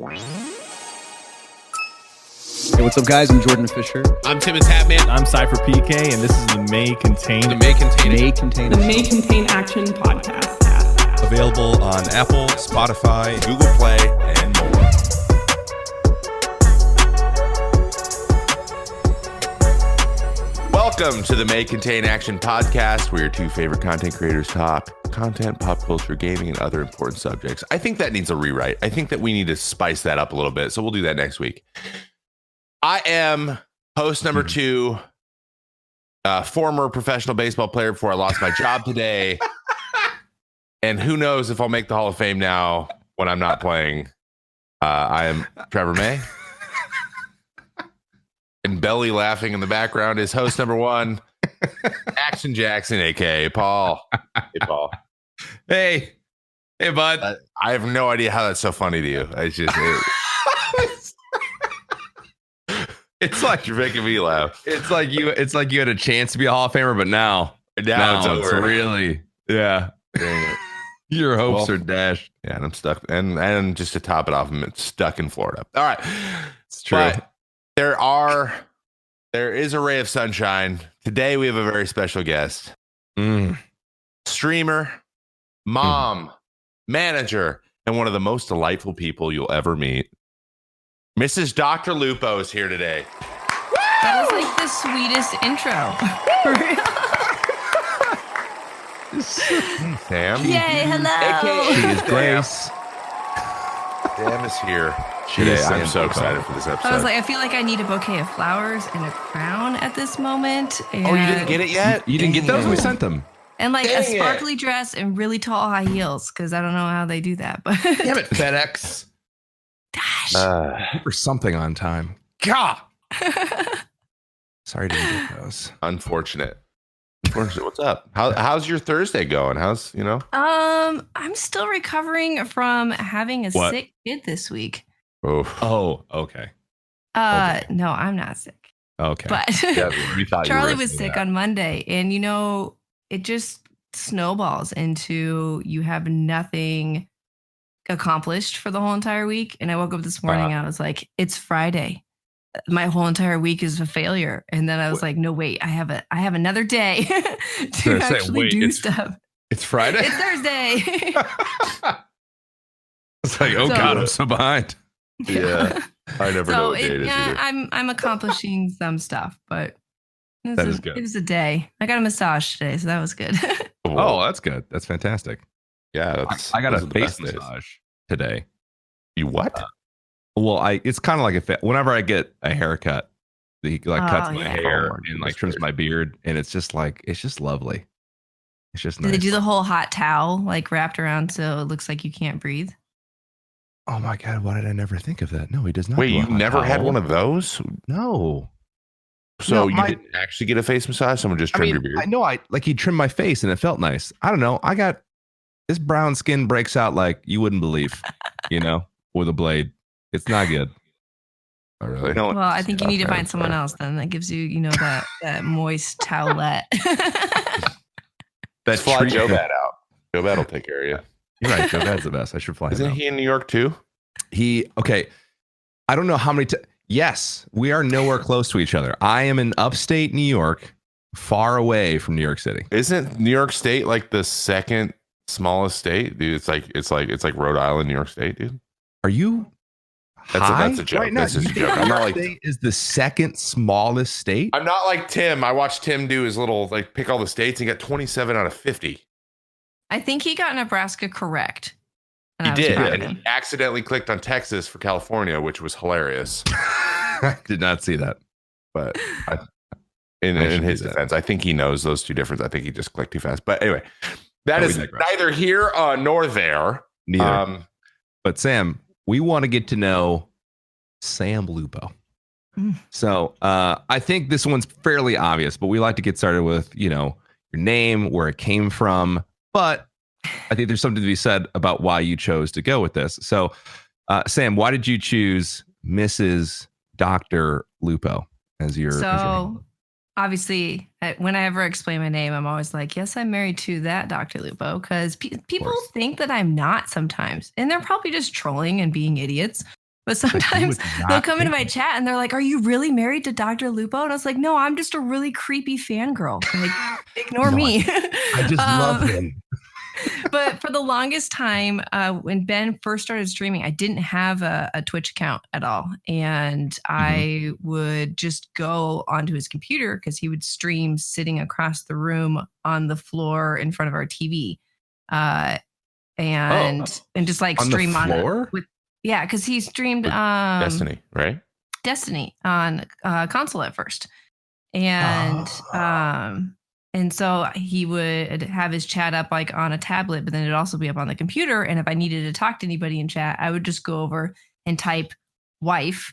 Hey, what's up, guys? I'm Jordan Fisher. I'm Timmons Hatman. I'm Cypher PK, and this is the May Contain Action podcast. Available on Apple, Spotify, Google Play, and more. Welcome to the May Contain Action podcast, where your two favorite content creators talk content, pop culture, gaming, and other important subjects. I think that needs a rewrite. I think that we need to spice that up a little bit, so we'll do that next week. I am host number 2, former professional baseball player before I lost my job today. And who knows if I'll make the Hall of Fame now when I'm not playing. I am Trevor May. And belly laughing in the background is host number 1, ActionJaxon, aka Paul. Hey, Paul. Hey, bud. I have no idea how that's so funny to you. It's just... It's like you're making me laugh. It's like you had a chance to be a Hall of Famer, but now it's over. Really, yeah. Dang it. Your hopes are dashed. Yeah, and I'm stuck. And just to top it off, I'm stuck in Florida. All right. It's true. But there is a ray of sunshine. Today we have a very special guest. Streamer, mom, manager, and one of the most delightful people you'll ever meet. MrsDrLupo is here today. That was like the sweetest intro. Sam. Yay, hello. She is Grace. Sam is here today. I'm so excited for this episode. I was like, I feel like I need a bouquet of flowers and a crown at this moment. And, oh, you didn't get it yet? You didn't get those? We sent them. And like a sparkly dress and really tall high heels, because I don't know how they do that. But damn it, FedEx. Gosh. For something on time. God. Sorry to get those. Unfortunate. What's up? How's your Thursday going? I'm still recovering from having a sick kid this week. Oh, okay. No, I'm not sick. Okay. But Yeah, we thought Charlie was sick on Monday, and it just snowballs into you have nothing accomplished for the whole entire week. And I woke up this morning and I was like, it's Friday. My whole entire week is a failure. And then I was like, no, wait, I have another day to actually do stuff. It's Friday? It's Thursday. It's like, God, I'm so behind. Yeah. I never know what day it is either. I'm accomplishing some stuff, but that is good. It was a day. I got a massage today, so that was good. Oh, that's good. That's fantastic. Yeah, I got a face massage today. You what? It's kind of like whenever I get a haircut, he cuts my hair and trims my beard, and it's just lovely. It's just nice. Did they do the whole hot towel wrapped around so it looks like you can't breathe? Oh my God, why did I never think of that? No, he does not. Wait, you never had one of those? No. So you didn't actually get a face massage? Someone just trimmed your beard? I know. He trimmed my face and it felt nice. I don't know. I got this brown skin breaks out like you wouldn't believe, with a blade. It's not good. Oh, really? Well, I think you need to find someone else then that gives you, that moist towelette. That's fly Joe Bad out. Joe Bad will take care of you. You're right. Joe Bad's the best. I should fly him out. Isn't he in New York too? Okay. I don't know how many. Yes, we are nowhere close to each other. I am in upstate New York, far away from New York City. Isn't New York State like the second smallest state, dude? It's like Rhode Island, New York State, dude. Are you? That's a joke. Right now, that's just a joke. I'm not like state is the second smallest state. I'm not like Tim. I watched Tim do his little pick all the states and he got 27 out of 50. I think he got Nebraska correct. He did, and he accidentally clicked on Texas for California, which was hilarious. I did not see that, but in his defense, I think he knows those two differences. I think he just clicked too fast. But anyway, that is neither here nor there. Neither. But Sam, we want to get to know Sam Lupo. So I think this one's fairly obvious, but we like to get started with your name, where it came from. But I think there's something to be said about why you chose to go with this. So, Sam, why did you choose Mrs. Dr. Lupo as your name? Obviously, whenever I explain my name, I'm always like, yes, I'm married to that Dr. Lupo, because people think that I'm not sometimes. And they're probably just trolling and being idiots. But sometimes they'll come into my chat and they're like, "Are you really married to Dr. Lupo?" And I was like, "No, I'm just a really creepy fangirl. Like, ignore me." I just love him. But for the longest time, when Ben first started streaming, I didn't have a Twitch account at all. And I would just go onto his computer because he would stream sitting across the room on the floor in front of our TV. And just like on stream the floor? Yeah, because he streamed Destiny, right? Destiny on console at first. And and so he would have his chat up like on a tablet, but then it'd also be up on the computer. And if I needed to talk to anybody in chat, I would just go over and type wife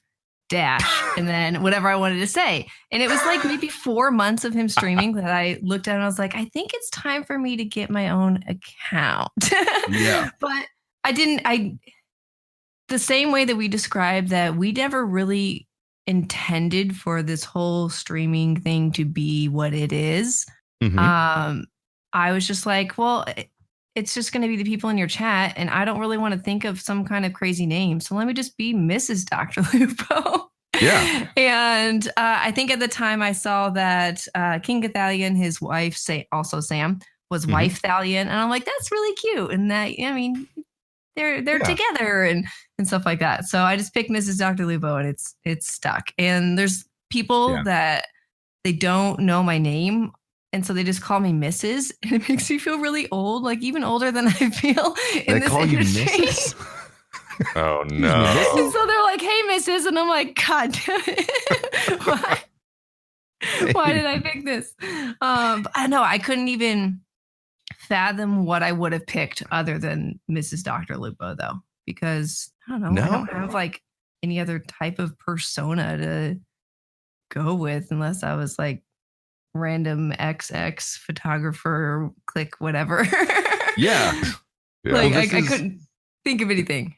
dash and then whatever I wanted to say. And it was like maybe 4 months of him streaming that I looked at and I was like, I think it's time for me to get my own account. Yeah. But the same way that we described that we never really intended for this whole streaming thing to be what it is. I was just like, well, it's just going to be the people in your chat, and I don't really want to think of some kind of crazy name. So let me just be Mrs. Dr. Lupo. Yeah. And I think at the time I saw that King Gathalion, his wife, also Sam, was wife Thalion. And I'm like, that's really cute. And that, I mean, they're together and stuff like that. So I just picked Mrs. Dr. Lupo and it's stuck. And there's people that they don't know my name. And so they just call me Mrs. And it makes me feel really old, like even older than I feel in this industry. You Mrs.? Oh, no. And so they're like, hey, Mrs. And I'm like, God damn it. Why did I pick this? But I know I couldn't even fathom what I would have picked other than Mrs. Dr. Lupo, though, because I don't know. I don't have like any other type of persona to go with unless I was like random XX photographer, click whatever. Yeah. Like well, I couldn't think of anything.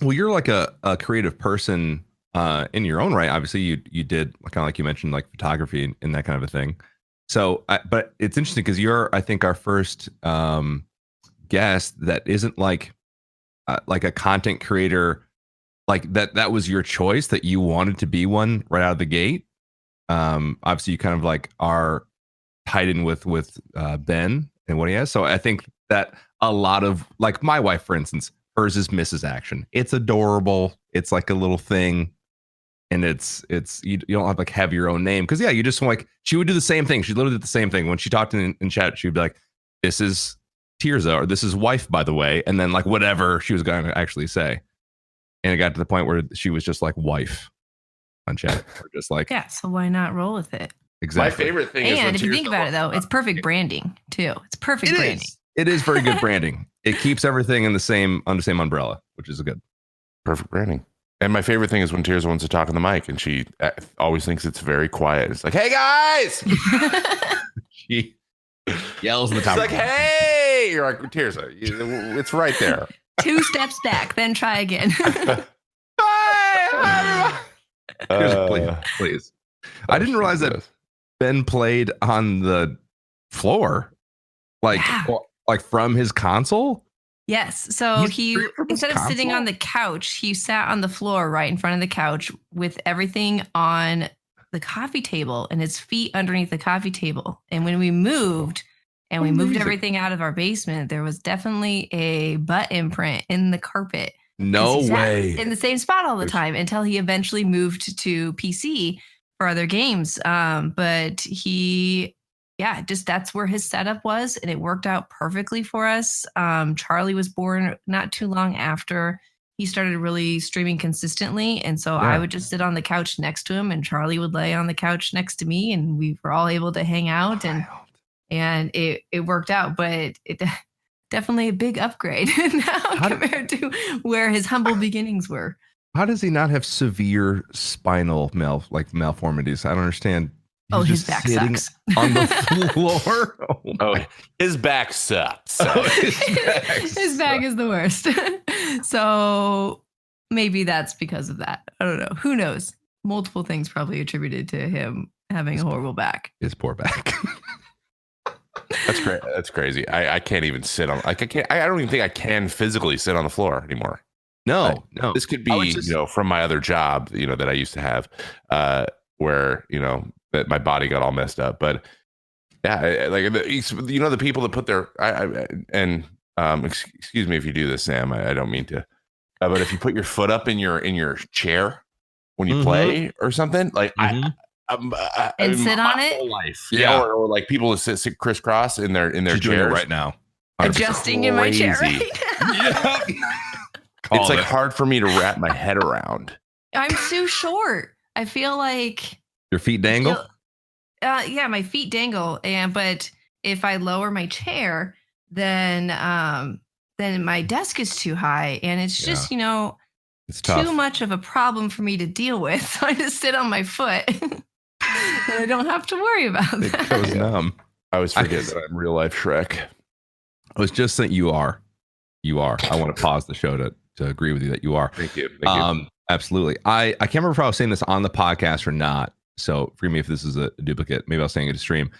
Well, you're like a creative person in your own right. Obviously, you did kind of like you mentioned, like photography and that kind of a thing. So, but it's interesting because you're, I think, our first guest that isn't like a content creator, like that was your choice, that you wanted to be one right out of the gate. Obviously, you kind of like are tied in with Ben and what he has. So I think that a lot of, like my wife, for instance, hers is Mrs. Action. It's adorable. It's like a little thing. And it's you don't have like have your own name because you just like she would do the same thing. She literally did the same thing when she talked in chat. She'd be like, "This is Tirza," or "This is wife, by the way," and then like whatever she was going to actually say. And it got to the point where she was just like wife on chat, or just like so why not roll with it? Exactly. My favorite thing is, and if you think about it, though, it's perfect branding too. It's perfect branding. It is very good branding. It keeps everything in under the same umbrella, which is good. Perfect branding. And my favorite thing is when Tirza wants to talk on the mic and she always thinks it's very quiet. It's like, hey, guys. She yells in the top. It's like, hey. You're like, Tirza, it's right there. 2 steps back, then try again. Please. I didn't realize that Ben played on the floor, like from his console. Yes. So he instead of sitting on the couch, he sat on the floor right in front of the couch with everything on the coffee table and his feet underneath the coffee table. And when we moved everything out of our basement, there was definitely a butt imprint in the carpet. No way. In the same spot all the time until he eventually moved to PC for other games. But that's where his setup was, and it worked out perfectly for us. Charlie was born not too long after he started really streaming consistently, and so I would just sit on the couch next to him, and Charlie would lay on the couch next to me, and we were all able to hang out, and it worked out. But it definitely a big upgrade now compared to where his humble beginnings were. How does he not have severe spinal malformities? I don't understand. He's his back sucks. On the floor. His back sucks. His back is the worst. So maybe that's because of that. I don't know. Who knows? Multiple things probably attributed to him having a horrible back. His poor back. That's great. That's crazy. I can't even sit on. Like I don't even think I can physically sit on the floor anymore. No. This could I be, was just- from my other job, that I used to have, where, that my body got all messed up. But yeah, the people that put their, excuse me if you do this, Sam, I don't mean to, but if you put your foot up in your chair when you play or something, like and sit on my it, whole life, Yeah. or like people that sit crisscross in their She's chairs doing it right now. adjusting in my chair crazy. right now. It's like hard for me to wrap my head around. I'm too short. I feel like Your feet dangle. yeah, my feet dangle, but if I lower my chair, then my desk is too high, and it's just It's tough. too much of a problem for me to deal with. So I just sit on my foot, and I don't have to worry about It that. goes numb. I always forget that I'm real life Shrek. I was just saying you are. I want to pause the show to agree with you that you are. Thank you. Thank you. Absolutely. I can't remember if I was saying this on the podcast or not. So forgive me if this is a duplicate. Maybe I was saying it to stream.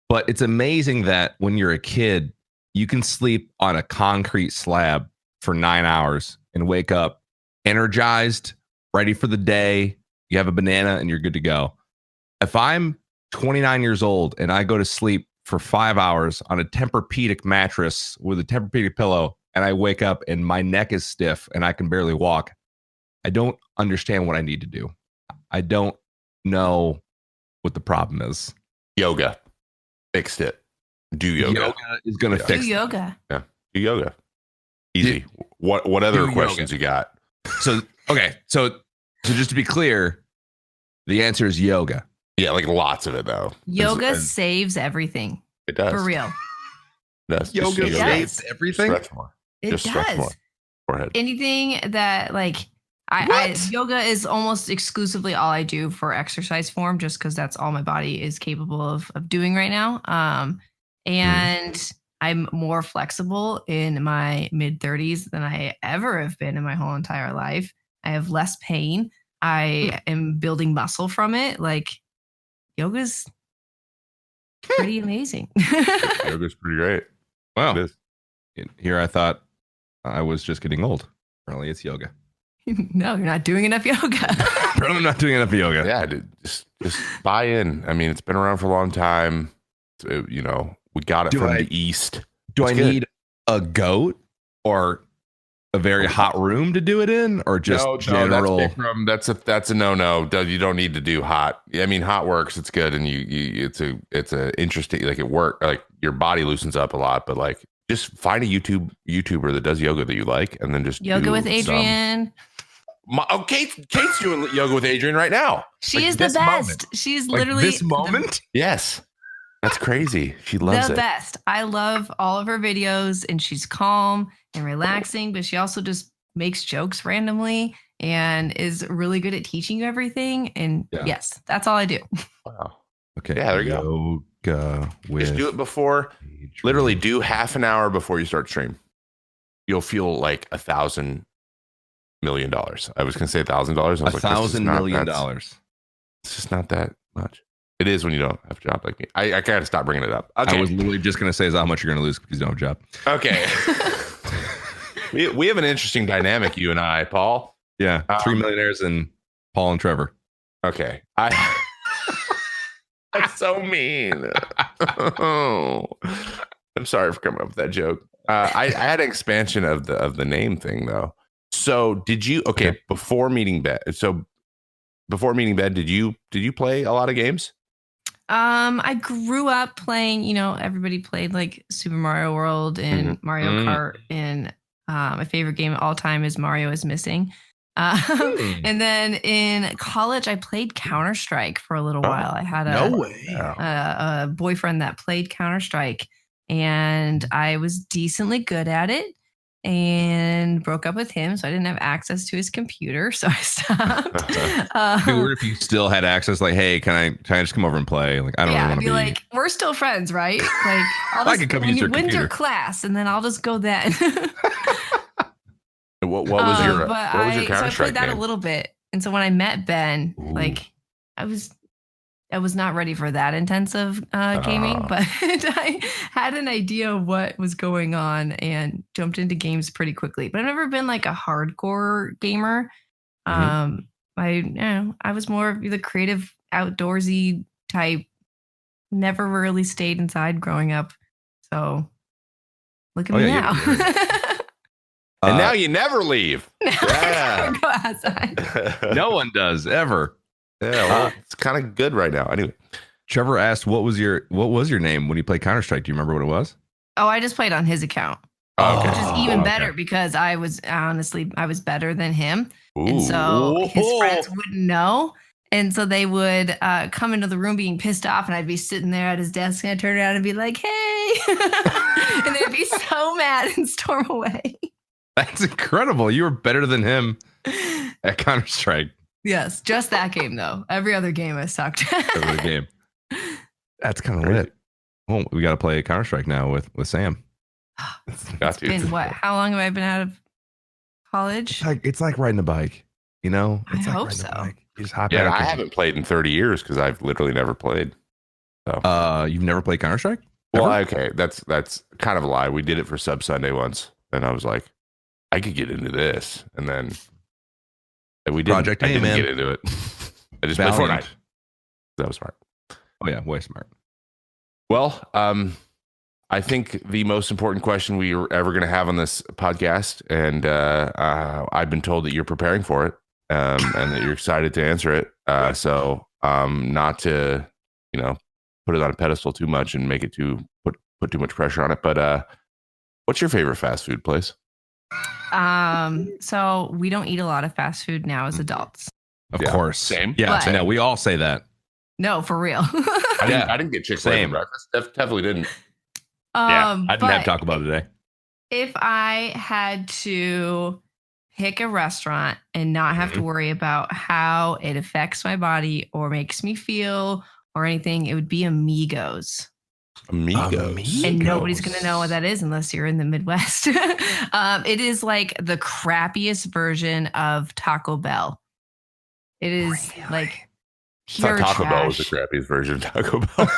But it's amazing that when you're a kid, you can sleep on a concrete slab for 9 hours and wake up energized, ready for the day. You have a banana and you're good to go. If I'm 29 years old and I go to sleep for 5 hours on a Tempur-Pedic mattress with a Tempur-Pedic pillow, and I wake up and my neck is stiff and I can barely walk, I don't understand what I need to do. I don't know what the problem is. Yoga fixed it. Do yoga. Yoga is going to Yeah. fix Do it. yoga. Yeah. Do yoga. Easy. What other do questions yoga. you got? So, okay. So just to be clear, the answer is yoga. Yeah, like lots of it though. Yoga It's- saves everything. It does. For real. It does. Yoga It saves does. everything. Stretch more. It Just stretch more. does. Forehead. Anything that I yoga is almost exclusively all I do for exercise form, just because that's all my body is capable of doing right now. And I'm more flexible in my mid 30s than I ever have been in my whole entire life. I have less pain. I am building muscle from it. Like, yoga's pretty amazing. Yoga's pretty great. Wow. It is. Here I thought I was just getting old. Apparently it's yoga. No, you're not doing enough yoga. Apparently I'm not doing enough yoga. Yeah, dude, just buy in. I mean, it's been around for a long time. We got it from the East. Do It's I good. need a goat or a very hot room to do it in, or just general? That's a no. You don't need to do hot. I mean, hot works. It's good, and it's a interesting. Like, it work. Like, your body loosens up a lot, but like, just find a YouTuber that does yoga that you like, and then just Yoga do with Adrienne. Kate's doing yoga with Adrienne right now. She Like, is the this best. moment. She's Like literally this moment? Yes, that's crazy. She loves the it. best. I love all of her videos, and she's calm and relaxing, but she also just makes jokes randomly and is really good at teaching you everything. And Yeah. yes, that's all I do. Wow. Okay. Yeah, there you go. Yoga with Just do it before. Adrienne. Literally, do half an hour before you start stream. You'll feel like $1,000 million. I was gonna say $1,000. $1,000 million. It's just not that much. It is when you don't have a job like me. I gotta stop bringing it up. Okay. I was literally just gonna say is how much you're gonna lose because you don't have a job. Okay. we have an interesting dynamic, you and I, Paul. Yeah, 3 millionaires and Paul and Trevor. Okay. That's so mean. I'm sorry for coming up with that joke. I had an expansion of the name thing though. So did you? Okay. Before meeting bed. So before meeting bed, did you play a lot of games? I grew up playing, everybody played like Super Mario World and Mario Kart, and my favorite game of all time is Mario is Missing. And then in college, I played Counter-Strike for a little while. I had a boyfriend that played Counter-Strike, and I was decently good at it, and broke up with him, so I didn't have access to his computer, so I stopped. Or if you still had access, like, hey, can I just come over and play? Like, I don't really I'd want be to be like, we're still friends, right? Like, I could come use your winter computer. class, and then I'll just go then. What was your So I Counter-Strike played that game? a little bit, and so when I met Ben, Ooh. like, I was I was not ready for that intensive gaming, but I had an idea of what was going on and jumped into games pretty quickly. But I've never been like a hardcore gamer. I was more of the creative, outdoorsy type. Never really stayed inside growing up. So look at me now. And now you never leave. Yeah. Go outside. No one does ever. Yeah, well, it's kind of good right now. Anyway, Trevor asked, "What was your name when you played Counter-Strike? Do you remember what it was?" Oh, I just played on his account, which is even better because I was better than him, and so his friends wouldn't know, and so they would come into the room being pissed off, and I'd be sitting there at his desk, and I'd turn around and be like, "Hey," and they'd be so mad and storm away. That's incredible. You were better than him at Counter-Strike. Yes, just that game though. Every other game I sucked. Every other game. That's kind of lit. Well, we got to play Counter-Strike now with Sam. It's been what? How long have I been out of college? It's like riding a bike, you know? It's I like hope so. You just hop yeah, out. I haven't played in 30 years because I've literally never played. So, you've never played Counter-Strike? Well, okay, that's kind of a lie. We did it for Sub Sunday once, and I was like, I could get into this, and then we didn't. Project A, I didn't man. get into it. I just played Fortnite. That was smart. Oh yeah, way smart. Well, I think the most important question we are ever going to have on this podcast, and I've been told that you're preparing for it, and that you're excited to answer it. So, not to, put it on a pedestal too much and make it put too much pressure on it. But what's your favorite fast food place? So we don't eat a lot of fast food now as adults. Of course. Same. Yeah. But- No, we all say that. No, for real. I didn't get Chick-fil-A for breakfast. Definitely didn't. I didn't but have Taco Bell today. If I had to pick a restaurant and not have to worry about how it affects my body or makes me feel or anything, it would be Amigos. Amigos. And nobody's going to know what that is unless you're in the Midwest. It is like the crappiest version of Taco Bell. It is like pure Taco trash. Bell was the crappiest version of Taco Bell.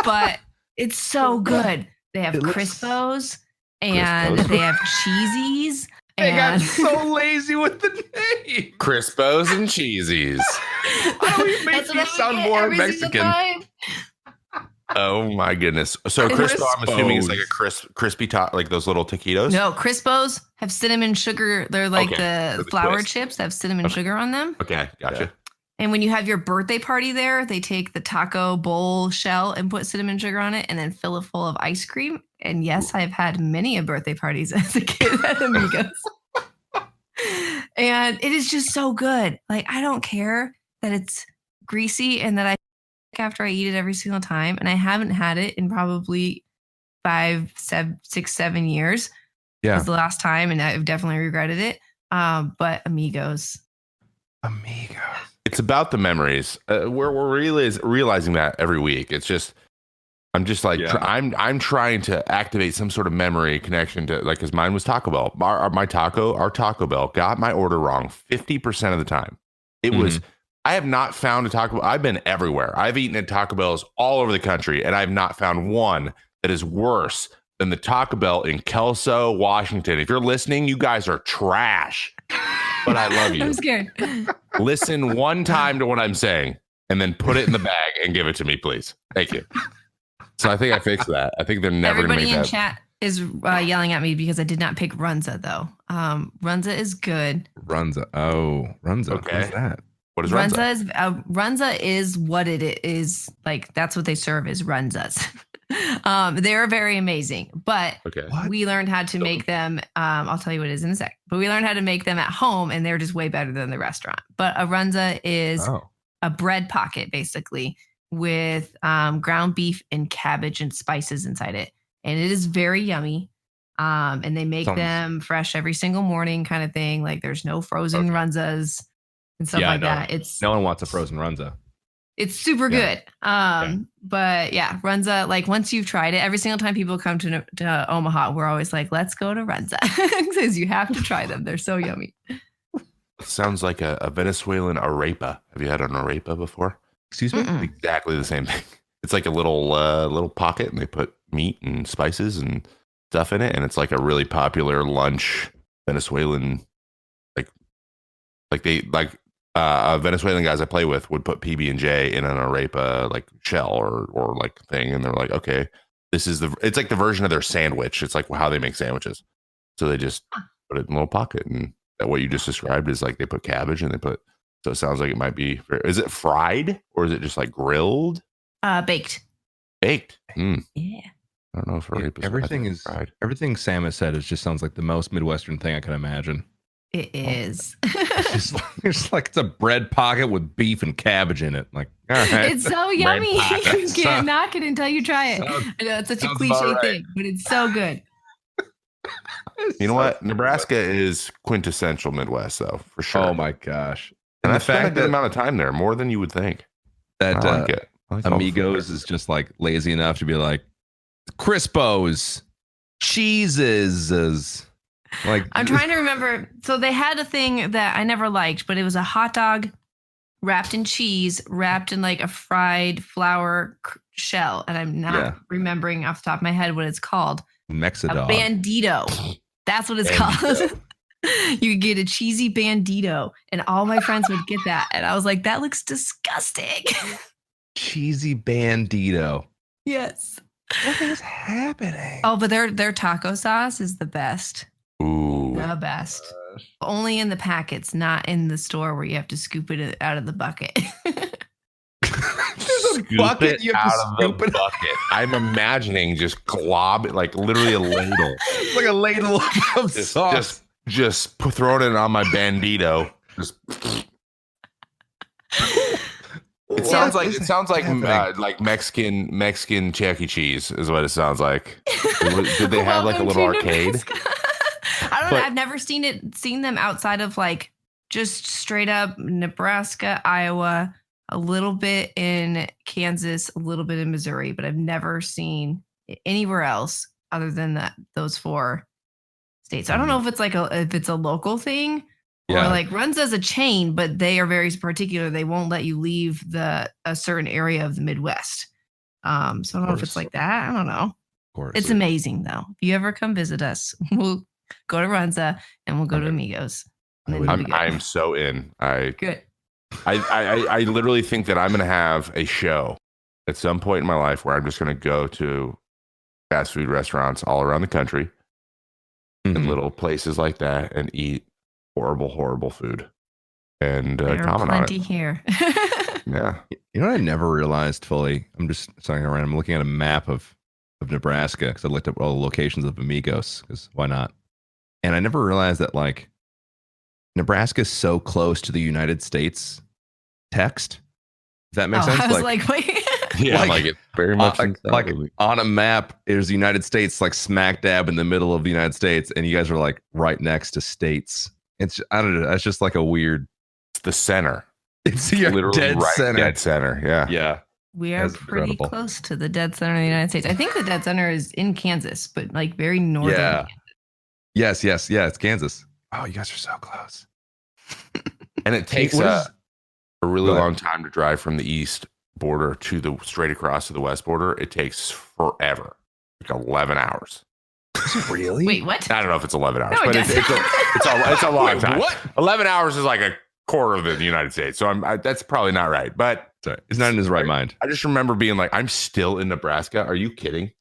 But it's so good. They have Crispos and they have Cheesies. They got And so lazy with the name. Crispos and Cheesies. It makes me sound more Mexican. Oh my goodness. So Crispo, I'm assuming is like a crispy top, like those little taquitos. No, Crispos have cinnamon sugar. They're like Okay. the The flour twist. chips that have cinnamon sugar on them. Okay, gotcha. Yeah. And when you have your birthday party there, they take the taco bowl shell and put cinnamon sugar on it and then fill it full of ice cream. And yes, I've had many a birthday parties as a kid at Amigos. And it is just so good. Like, I don't care that it's greasy and that I after I eat it every single time. And I haven't had it in probably 5, 6, 7 years. Yeah. Was the last time, and I've definitely regretted it. But Amigos. It's about the memories. We're realizing that every week. It's just, I'm just like, I'm trying to activate some sort of memory connection to, like, because mine was Taco Bell. Our Taco Bell got my order wrong 50% of the time. It was, I have not found a Taco Bell. I've been everywhere. I've eaten at Taco Bells all over the country, and I've not found one that is worse than the Taco Bell in Kelso, Washington. If you're listening, you guys are trash. But I love you. I'm scared. Listen one time to what I'm saying and then put it in the bag and give it to me, please. Thank you. So I think I fixed that. I think they're never going to Everybody make in that. chat is yelling at me because I did not pick Runza, though. Runza is good. Runza. Oh, Runza. Okay. What's that? What is Runza? Runza is what it is. Like, that's what they serve is Runzas. They're very amazing, but Okay. we learned how to make them. I'll tell you what it is in a sec. But we learned how to make them at home, and they're just way better than the restaurant. But a Runza is a bread pocket, basically, with ground beef and cabbage and spices inside it, and it is very yummy. And they make them fresh every single morning, kind of thing. Like, there's no frozen Runzas and stuff like that. It's no one wants a frozen Runza. It's super good. But yeah, Runza, like, once you've tried it, every single time people come to Omaha, we're always like, let's go to Runza because you have to try them. They're so yummy. Sounds like a Venezuelan arepa. Have you had an arepa before? Excuse me? Mm-mm. Exactly the same thing. It's like a little pocket, and they put meat and spices and stuff in it, and it's like a really popular lunch Venezuelan, Venezuelan guys I play with would put PB&J in an arepa like shell or like thing, and they're like, okay, it's like the version of their sandwich. It's like how they make sandwiches. So they just put it in a little pocket, and that what you just described is like they put cabbage and so it sounds like it might be. Is it fried or is it just like grilled? Baked. Baked. Yeah. I don't know if arepa fried. Everything Sam has said sounds like the most Midwestern thing I can imagine. It is. It's a bread pocket with beef and cabbage in it. Like, all right. It's so yummy. You can't knock it until you try it. I know it's such a cliche thing, but it's so good. You know what? Nebraska is quintessential Midwest, though, for sure. Oh my gosh! And I've spent a good amount of time there, more than you would think. That I like it. I like Amigos is just like lazy enough to be like Crispos, cheeses. Like, I'm trying to remember. So they had a thing that I never liked, but it was a hot dog wrapped in cheese, wrapped in like a fried flour shell, and I'm not remembering off the top of my head what it's called. Mexidog. A bandito. That's what it's called. You could get a cheesy bandito, and all my friends would get that, and I was like, "That looks disgusting." Cheesy bandito. Yes. What is happening? Oh, but their taco sauce is the best. Ooh. The best. Only in the packets, not in the store where you have to scoop it out of the bucket. There's a bucket you have to scoop it bucket. I'm imagining just glob it, like literally a ladle. It's like a ladle of sauce. Just throwing it on my bandito. It sounds like Mexican Chuck E. Cheese is what it sounds like. Did they have like a little arcade? I don't know. I've never seen them outside of like just straight up Nebraska, Iowa, a little bit in Kansas, a little bit in Missouri, but I've never seen it anywhere else other than those 4 states. I don't know if it's a local thing or like runs as a chain, but they are very particular. They won't let you leave a certain area of the Midwest. So I don't know if it's like that. I don't know. It's amazing though. If you ever come visit us, we'll go to Runza and we'll go to Amigos. I'm so in. Good. I literally think that I'm going to have a show at some point in my life where I'm just going to go to fast food restaurants all around the country in little places like that and eat horrible, horrible food and comment on it. Here. Yeah. You know what I never realized fully? I'm just starting around. I'm looking at a map of Nebraska because I looked up all the locations of Amigos because why not? And I never realized that like Nebraska is so close to the United States text. If that makes sense? I was like wait. Yeah, like it very much. Like on a map, there's the United States like smack dab in the middle of the United States, and you guys are like right next to states. It's I don't know. That's just like a weird. It's the center. It's literally dead center. Dead center. Yeah. Yeah. We are pretty close to the dead center of the United States. I think the dead center is in Kansas, but like very northern. Yeah. Yes. Yeah. It's Kansas. Oh, you guys are so close. And it takes a really long time to drive from the east border to the straight across to the west border. It takes forever, like 11 hours. Really? Wait, what? I don't know if it's 11 hours, No, but it's a long time. What? 11 hours is like a quarter of the United States, so that's probably not right. But sorry, he's not in his right mind. I just remember being like, I'm still in Nebraska. Are you kidding?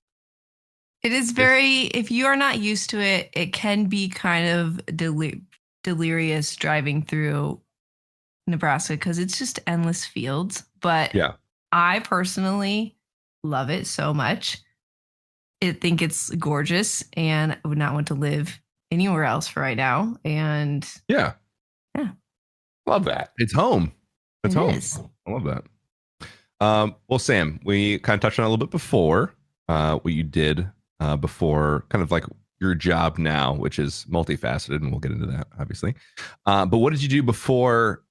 It is very. If you are not used to it, it can be kind of delirious driving through Nebraska because it's just endless fields. But yeah, I personally love it so much. I think it's gorgeous, and I would not want to live anywhere else for right now. And yeah, love that. It's home. It's it home. Is. I love that. Well, Sam, we kind of touched on it a little bit before what you did before, kind of like your job now, which is multifaceted, and we'll get into that obviously. But what did you do before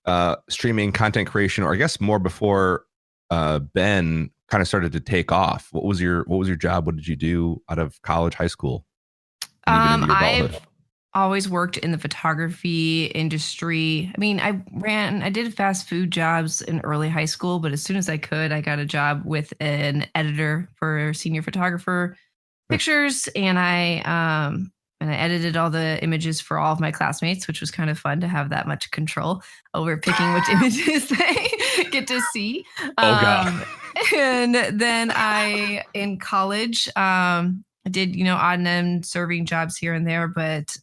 streaming, content creation, or I guess more before Ben kind of started to take off? What was your job? What did you do out of college, high school? always worked in the photography industry. I mean, I did fast food jobs in early high school, but as soon as I could, I got a job with an editor for senior photographer pictures, and I edited all the images for all of my classmates, which was kind of fun to have that much control over picking which images they get to see. Oh God. And then in college, I did, odd and end serving jobs here and there, but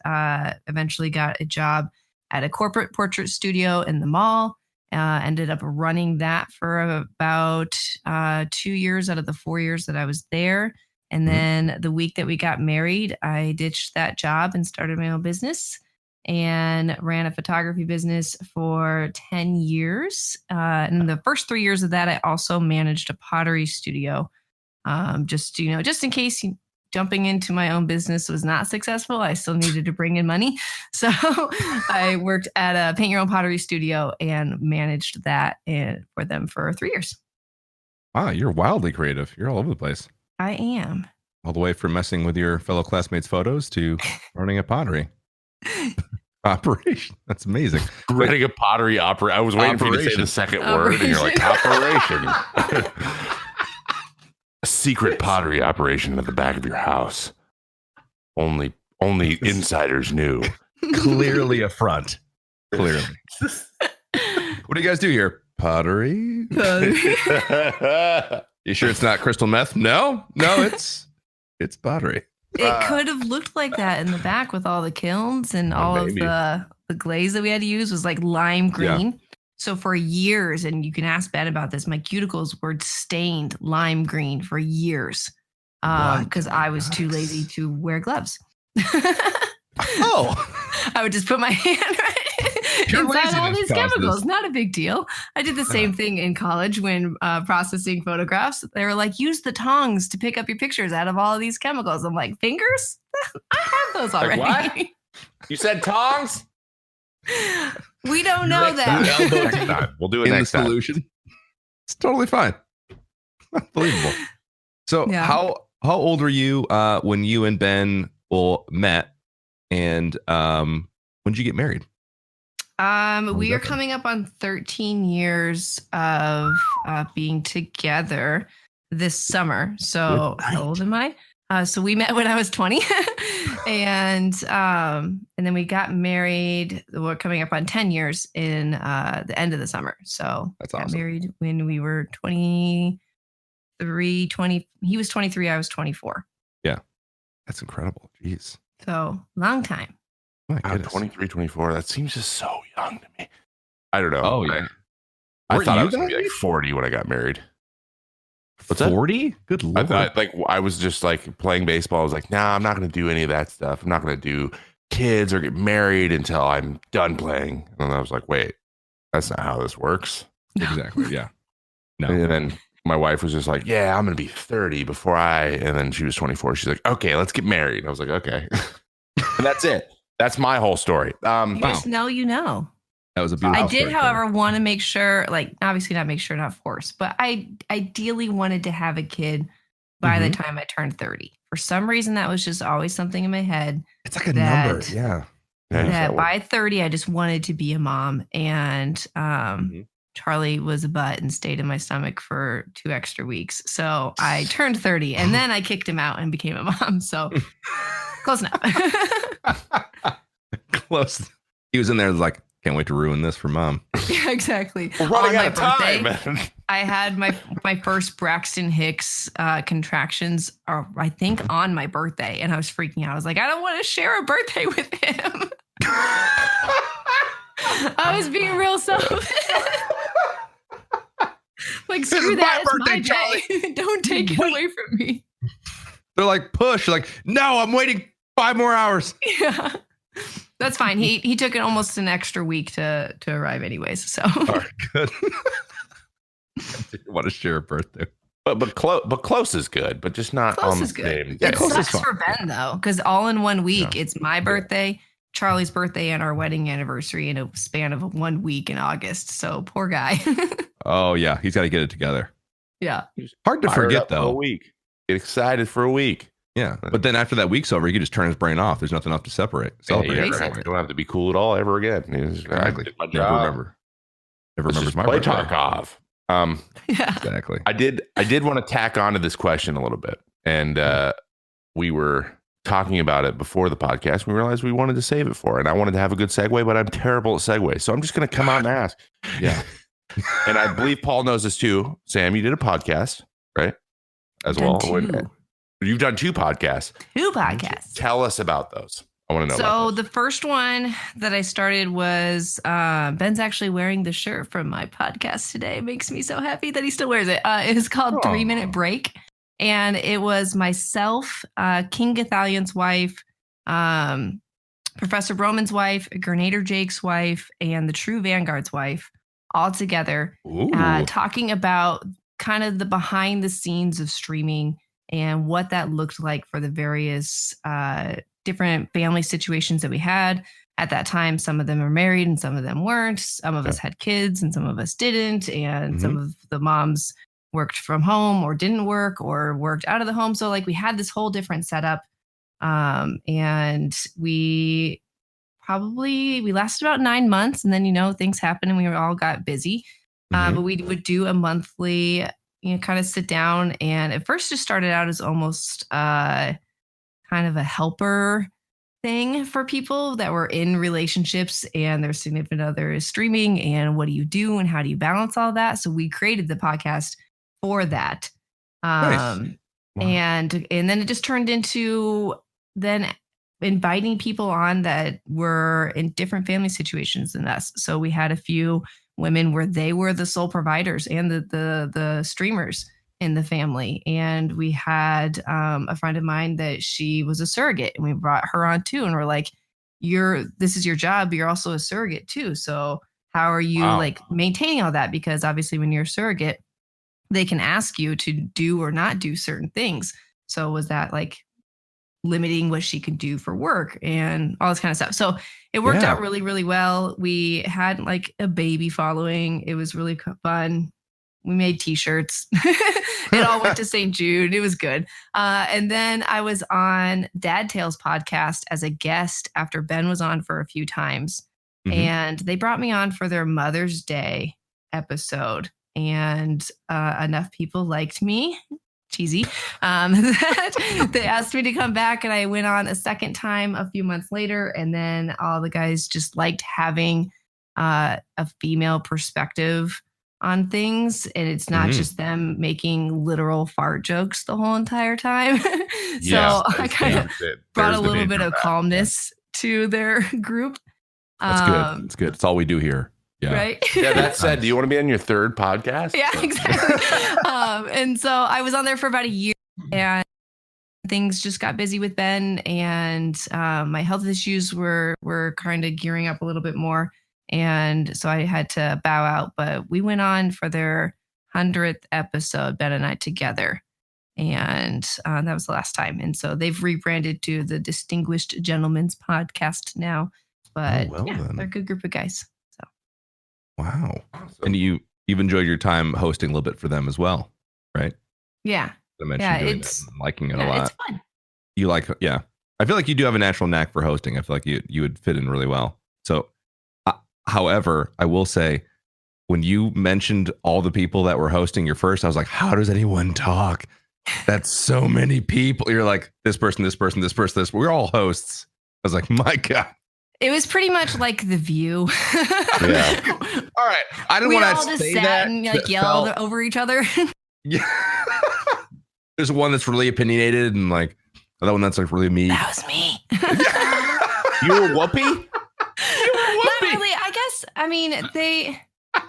eventually got a job at a corporate portrait studio in the mall. Ended up running that for about 2 years out of the 4 years that I was there. And then the week that we got married, I ditched that job and started my own business and ran a photography business for 10 years. And the first 3 years of that, I also managed a pottery studio. Just in case jumping into my own business was not successful, I still needed to bring in money. So I worked at a paint your own pottery studio and managed that for them for 3 years. Wow, you're wildly creative. You're all over the place. I am. All the way from messing with your fellow classmates' photos to running a pottery operation. That's amazing. Running a pottery operation. I was waiting for you to say the second word, and you're like, operation. A secret pottery operation at the back of your house. Only insiders knew. Clearly a front. Clearly. What do you guys do here? Pottery? You sure it's not crystal meth? No, it's pottery. It could have looked like that in the back with all the kilns and all of the glaze that we had to use was like lime green. Yeah. So for years, and you can ask Ben about this, my cuticles were stained lime green for years because I was too lazy to wear gloves. I would just put my hand right inside all these chemicals. Not a big deal. I did the same thing in college when processing photographs. They were like, use the tongs to pick up your pictures out of all of these chemicals. I'm like, fingers? I have those already. Like what? You said tongs? We don't know that. Next time. We'll do it next time. Solution. It's totally fine. Unbelievable. So how old were you when you and Ben met? And when did you get married? We are coming up on 13 years of being together this summer. So how old am I? So we met when I was 20 and then we got married. We're coming up on 10 years in the end of the summer. So that's awesome. Got married when we were 20. He was 23. I was 24. Yeah. That's incredible. Jeez. So long time. My 23, 24. That seems just so young to me. I don't know. Oh, yeah. I thought I was going to be like 40 when I got married. What's 40? Good Lord. I thought I was just like playing baseball. I was like, nah, I'm not going to do any of that stuff. I'm not going to do kids or get married until I'm done playing. And I was like, wait, that's not how this works. Exactly. Yeah. No. And then my wife was just like, yeah, I'm going to be 30 before and then she was 24. She's like, okay, let's get married. And I was like, okay. And that's it. That's my whole story. You just know, That was a beautiful I did, however, want to make sure, like, obviously not make sure, not force, but I ideally wanted to have a kid by the time I turned 30. For some reason, that was just always something in my head. It's like a number. Yeah. That by 30, I just wanted to be a mom. And Charlie was a butt and stayed in my stomach for 2 extra weeks. So I turned 30 and then I kicked him out and became a mom. So close enough. Close. He was in there like, can't wait to ruin this for mom. Yeah, exactly. We're running out of time. I had my first Braxton Hicks contractions, I think, on my birthday, and I was freaking out. I was like, I don't want to share a birthday with him. I was being real selfish. Like, screw that. It's my day. Don't take it away from me. They're like, push. Like, no, I'm waiting 5 more hours. Yeah. That's fine. He took almost an extra week to arrive anyways. So all right, good. I didn't want to share a birthday. But close is good, but just not close on the is good. same It sucks for Ben though, because all in 1 week, it's my birthday, Charlie's birthday, and our wedding anniversary in a span of 1 week in August. So poor guy. Oh yeah, he's got to get it together. Yeah. Hard to forget though. A week. Get excited for a week. Yeah. But then after that week's over, he could just turn his brain off. There's nothing enough to separate. Celebrate. Yeah, right. You don't have to be cool at all ever again. Exactly. My Never job. remember. Never remembers my play birthday. Tarkov. Yeah. Exactly. I did want to tack on to this question a little bit. And we were talking about it before the podcast. We realized we wanted to save it for it. And I wanted to have a good segue, but I'm terrible at segues. So I'm just going to come out and ask. Yeah. And I believe Paul knows this too. Sam, you did a podcast, right? As Done well. two. You've done 2 podcasts. 2 podcasts. Tell us about those. I want to know about So those. the first one that I started was Ben's actually wearing the shirt from my podcast today. It makes me so happy that he still wears it. It is called 3 Minute Break. And it was myself, King Gathalion's wife, Professor Broman's wife, Grenader Jake's wife, and the True Vanguard's wife all together talking about kind of the behind the scenes of streaming and what that looked like for the various different family situations that we had at that time. Some of them are married and some of them weren't. Some of us had kids and some of us didn't. And some of the moms worked from home or didn't work or worked out of the home. So like we had this whole different setup. And we lasted about 9 months, and then, things happened and we all got busy. But we would do a monthly, kind of sit down, and at first just started out as almost kind of a helper thing for people that were in relationships and their significant other is streaming, and what do you do and how do you balance all that? So we created the podcast for that. Nice. Wow. And then it just turned into then inviting people on that were in different family situations than us. So we had a few women where they were the sole providers and the streamers in the family. And we had a friend of mine that she was a surrogate, and we brought her on too. And we're like, this is your job, but you're also a surrogate too. So how are you like maintaining all that? Because obviously when you're a surrogate, they can ask you to do or not do certain things. So was that like limiting what she could do for work and all this kind of stuff? So it worked out really, really well. We had like a baby following. It was really fun. We made t-shirts. It all went to St. Jude. It was good. And then I was on Dad Tales podcast as a guest after Ben was on for a few times. And they brought me on for their Mother's Day episode. And enough people liked me, cheesy, that they asked me to come back, and I went on a second time a few months later. And then all the guys just liked having a female perspective on things, and it's not just them making literal fart jokes the whole entire time. So I kind of brought a little bit of calmness to their group. That's good. It's good. It's all we do here. Yeah. Right. Yeah. That said, do you want to be on your 3rd podcast? Yeah, exactly. And so I was on there for about a year, and things just got busy with Ben, and my health issues were kind of gearing up a little bit more. And so I had to bow out, but we went on for their 100th episode, Ben and I together. And that was the last time. And so they've rebranded to the Distinguished Gentleman's Podcast now. But they're a good group of guys. So wow. Awesome. And you've enjoyed your time hosting a little bit for them as well, right? Yeah. I mentioned doing that and liking it a lot. It's fun. You like, I feel like you do have a natural knack for hosting. I feel like you would fit in really well. So, however, I will say, when you mentioned all the people that were hosting your first, I was like, how does anyone talk? That's so many people. You're like, this person, this person, this person, this. We're all hosts. I was like, my God. It was pretty much like The View. Yeah. All right. I didn't want to say that. And like yelled over each other. Yeah. There's one that's really opinionated, and like that one that's like really mean. That was me. You were Whoopi? Not really. I guess. I mean,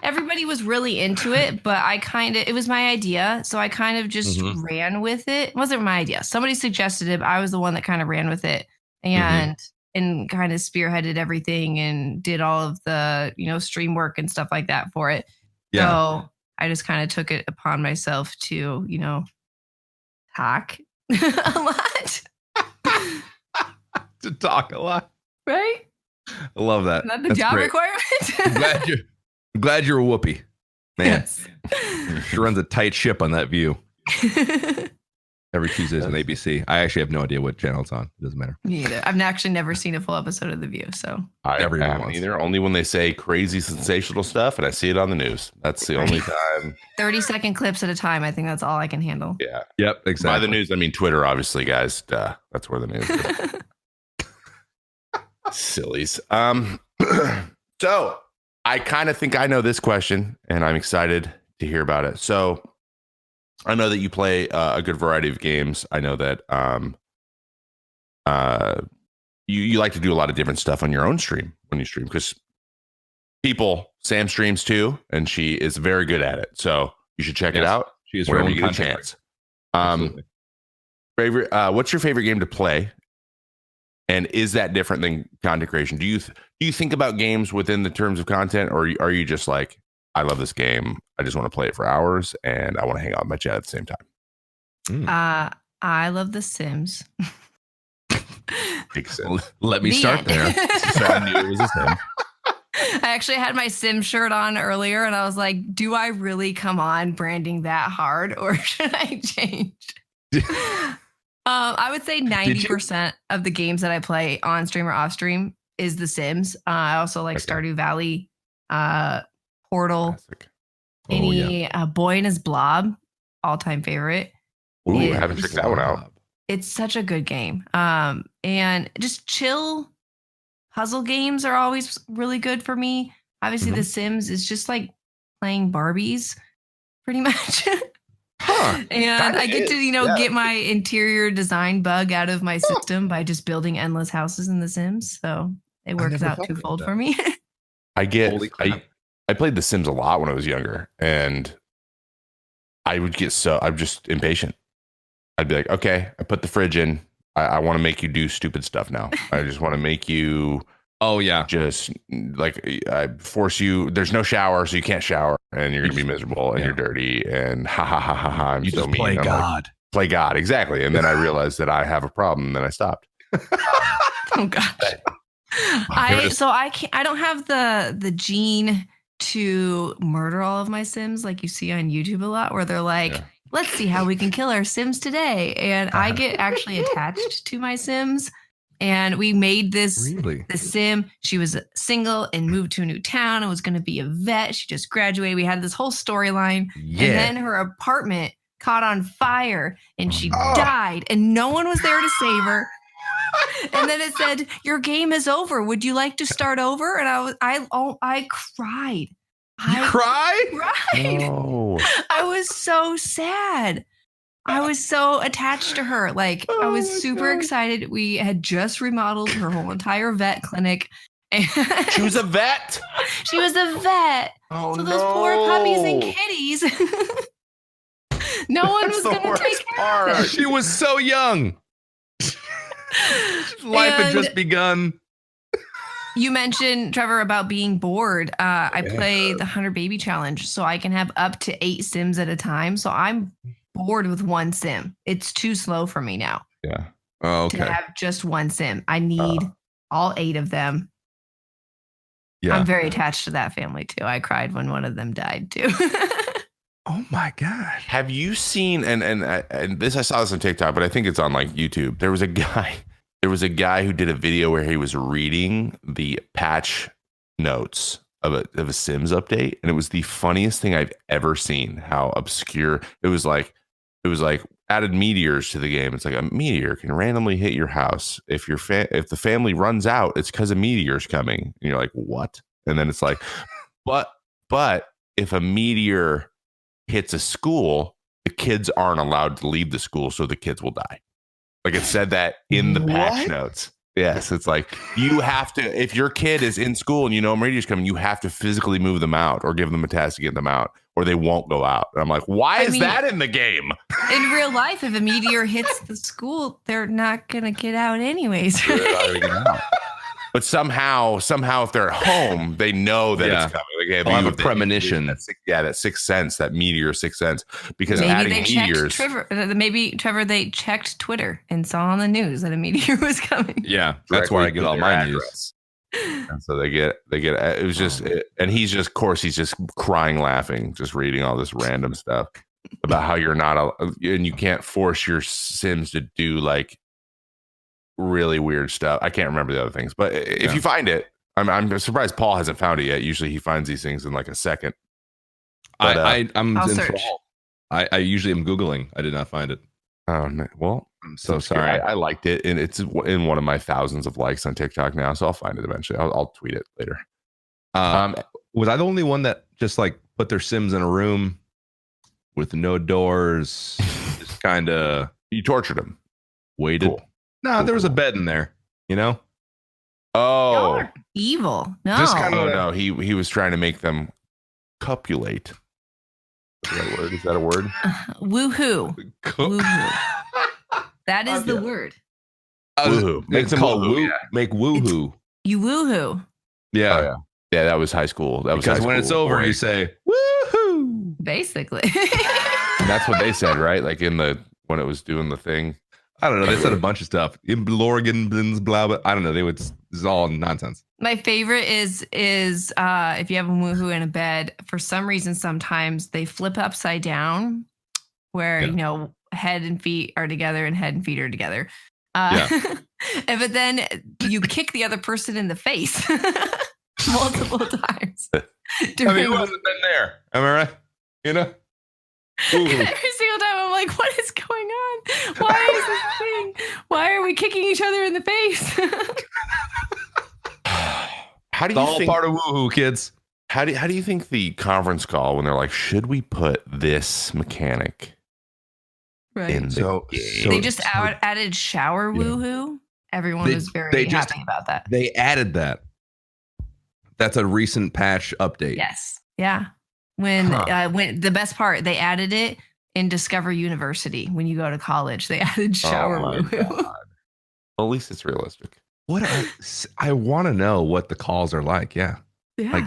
everybody was really into it, but it was my idea, so I kind of just ran with it. It wasn't my idea. Somebody suggested it. But I was the one that kind of ran with it, and kind of spearheaded everything and did all of the stream work and stuff like that for it. Yeah. So I just kind of took it upon myself to talk a lot. To talk a lot, right? I love that. Isn't that the That's job great. Requirement? I'm glad you're a Whoopi, man. Yes. She runs a tight ship on that View. Every Tuesdays on ABC. I actually have no idea what channel it's on. It doesn't matter. Me either. I've actually never seen a full episode of The View. So I Everyone haven't wants. either. Only when they say crazy, sensational stuff, and I see it on the news. That's the only time. 30-second clips at a time. I think that's all I can handle. Yeah. Yep, exactly. By the news, I mean Twitter, obviously, guys. Duh. That's where the news is. Sillies. So I kind of think I know this question, and I'm excited to hear about it. So I know that you play a good variety of games. I know that you like to do a lot of different stuff on your own stream when you stream, because Sam streams too, and she is very good at it. So you should check it out. She is whenever her you own get a content chance. Absolutely. What's your favorite game to play? And is that different than content creation? Do you think about games within the terms of content, or are you just like, I love this game, I just want to play it for hours, and I want to hang out with my chat at the same time? I love The Sims. Big Sim. Let me The start end. there. So I knew it was a Sim. I actually had my Sim shirt on earlier, and I was like, do I really come on branding that hard, or should I change? I would say 90% of the games that I play on stream or off stream is The Sims. I also like Stardew Valley, Portal, Classic. any Boy and His Blob, all-time favorite. Ooh, Yeah. I haven't checked that one out. It's such a good game. And just chill puzzle games are always really good for me. Obviously, The Sims is just like playing Barbies, pretty much. And I get to, get my interior design bug out of my system by just building endless houses in The Sims. So it works never out thought about twofold that. for me. Holy crap. I played The Sims a lot when I was younger, and I'm just impatient. I'd be like, okay, I put the fridge in. I want to make you do stupid stuff now. I just want to make you just like, I force you. There's no shower, so you can't shower, and you're gonna be miserable, and you're dirty, and ha ha ha ha ha. I'm You so just mean. play I'm God. like, play God, exactly. And then I realized that I have a problem, and then I stopped. Oh gosh. I don't have the gene to murder all of my Sims like you see on YouTube a lot, where they're like, let's see how we can kill our Sims today. And I get actually attached to my Sims. And we made this the Sim. She was single and moved to a new town and was going to be a vet. She just graduated. We had this whole storyline. Yeah. And then her apartment caught on fire and she died. And no one was there to save her. And then it said, your game is over. Would you like to start over? And I cried. You cried? Cried. No. I was so sad. I was so attached to her. Like, I was super excited. We had just remodeled her whole entire vet clinic. And She was a vet. she was a vet. Oh, So those poor puppies and kitties. No one was going to take care of them. She was so young. Life had just begun. You mentioned, Trevor, about being bored. I play the 100 Baby Challenge, so I can have up to 8 Sims at a time. So I'm bored with one Sim. It's too slow for me now Yeah. Oh, to okay. have just one Sim. I need all 8 of them. Yeah. I'm very attached to that family, too. I cried when one of them died, too. Oh, my God. Have you seen, and this, I saw this on TikTok, but I think it's on like YouTube. There was a guy who did a video where he was reading the patch notes of a Sims update, and it was the funniest thing I've ever seen. How obscure it was! Like added meteors to the game. It's like a meteor can randomly hit your house if if the family runs out, it's because a meteor's coming, and you're like, what? And then it's like, but if a meteor hits a school, the kids aren't allowed to leave the school, so the kids will die. Like, it said that in the patch notes. Yes, it's like, you have to, if your kid is in school and you know a meteor's coming, you have to physically move them out or give them a task to get them out, or they won't go out. And I'm like, why is that in the game? In real life, if a meteor hits the school, they're not going to get out anyways. But somehow, if they're at home, they know that it's coming. Like, They'll have a premonition. That sixth sense, that meteor sixth sense, because Maybe adding they meteors. Trevor, they checked Twitter and saw on the news that a meteor was coming. Yeah, that's where I get all my news. And so they get it was just and he's just, of course, he's just crying, laughing, just reading all this random stuff. about how you're not and you can't force your Sims to do like really weird stuff. I can't remember the other things, but if you find it, I'm surprised Paul hasn't found it yet. Usually he finds these things in like a second. But, I'm I'll enthralled. search. I usually am Googling. I did not find it. Oh no. Well, I'm so sorry. I liked it, and it's in one of my thousands of likes on TikTok now, so I'll find it eventually. I'll tweet it later. Was I the only one that just like put their Sims in a room with no doors? Just kind of You tortured him. waited. Cool. No, there was a bed in there. You know. Oh, Y'all are evil. No. Just kinda- oh no, he was trying to make them copulate. Is that a word? Is that a word? Woohoo. Woohoo. That is the word. Woohoo. Make It's them called all woo. woo, yeah. Make woohoo. You woohoo. Yeah. Oh, yeah. Yeah, that was high school. That was Because high when it's school, over, boy. you say woohoo. Basically. And that's what they said, right? Like when it was doing the thing. I don't know. They said a bunch of stuff. Blorgan, blah, blah. I don't know. This is all nonsense. My favorite is if you have a woohoo in a bed, for some reason, sometimes they flip upside down where, head and feet are together and head and feet are together. But then you kick the other person in the face multiple times. Who hasn't been there? Am I right? Woohoo. Every single time I'm like, what is going on? Why is this a thing? Why are we kicking each other in the face? How do It's you all think? part of woohoo, kids. How do you think the conference call when they're like, should we put this mechanic in the game? They just added shower woohoo. Everyone was very happy about that. They added that. That's a recent patch update. Yes. Yeah. When the best part, they added it in Discover University. When you go to college, they added shower woohoo. Well, at least it's realistic. I want to know what the calls are like. Yeah. Like,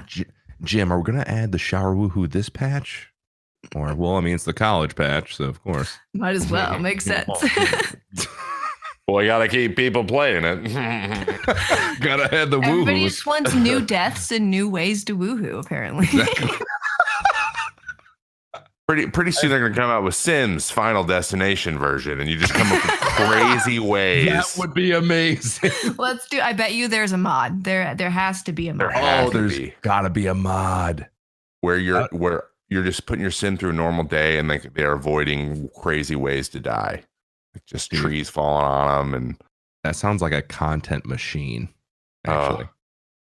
Jim, are we going to add the shower woohoo this patch? Or, well, I mean, it's the college patch, so of course. Might as well. Makes sense. Well, you got to keep people playing it. Gotta add the woohoo. Everybody just wants new deaths and new ways to woohoo, apparently. Pretty soon they're going to come out with Sims Final Destination version, and you just come up with crazy ways. That would be amazing. I bet you there's a mod. There has to be a mod. There's gotta be a mod. Where you're just putting your Sim through a normal day, and they're avoiding crazy ways to die. Like just trees falling on them, and that sounds like a content machine. Actually,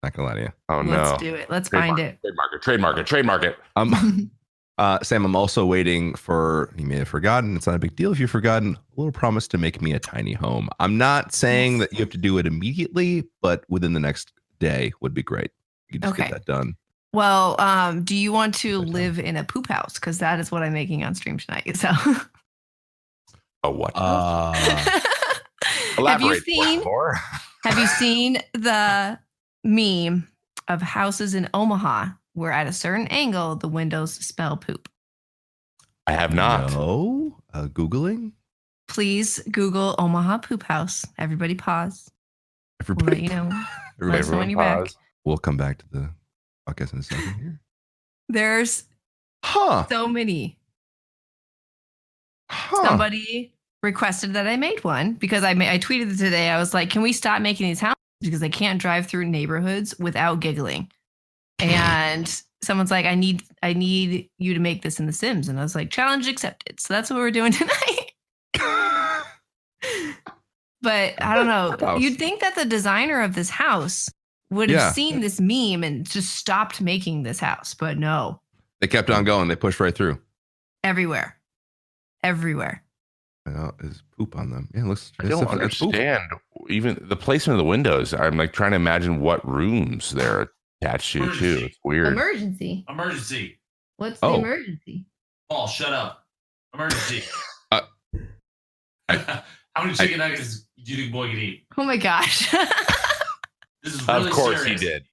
not gonna lie to you. Oh no! Let's do it. Let's find it. Trademark it. Sam, I'm also waiting for. You may have forgotten. It's not a big deal if you've forgotten. A little promise to make me a tiny home. I'm not saying that you have to do it immediately, but within the next day would be great. You can just get that done. Well, do you want to live in a poop house? Because that is what I'm making on stream tonight. So. Oh, what? Elaborate. Have you seen the meme of houses in Omaha where at a certain angle the windows spell poop? I have not. No. Googling? Please Google Omaha poop house. Everybody pause. Everybody, we'll let you know. everybody Let us know when you're back. We'll come back to the podcast in a second here. There's so many. Somebody requested that I made one because I tweeted it today. I was like, can we stop making these houses because I can't drive through neighborhoods without giggling? And someone's like, I need you to make this in The Sims. And I was like, challenge accepted. So that's what we're doing tonight. But I don't know. You'd think that the designer of this house would have seen this meme and just stopped making this house, but no. They kept on going. They pushed right through. Everywhere. Well, there's poop on them. Yeah, it looks. I don't understand even the placement of the windows. I'm like trying to imagine what rooms they're attached to too. It's weird. Emergency. What's the emergency? Paul, shut up. Emergency. How many chicken nuggets do you think boy can eat? Oh my gosh. This is really of course serious. he did.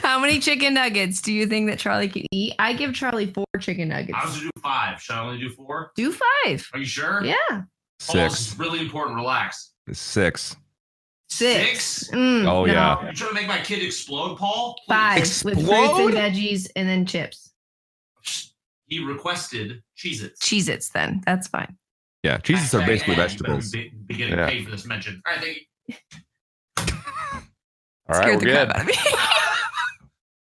How many chicken nuggets do you think that Charlie could eat? I give Charlie 4 chicken nuggets. I was going to do 5. Should I only do 4? Do 5. Are you sure? Yeah. Paul, 6. this is really important. Relax. 6. 6. Oh, yeah. You're trying to make my kid explode, Paul? Please. 5 Explode? with fruits and veggies and then chips. He requested Cheez-Its. Cheez-Its, then that's fine. Yeah, Cheez-Its are basically You better vegetables. Be getting Yeah. paid for this mention. All right, thank you. All right, Scared we're the good. crap out of me.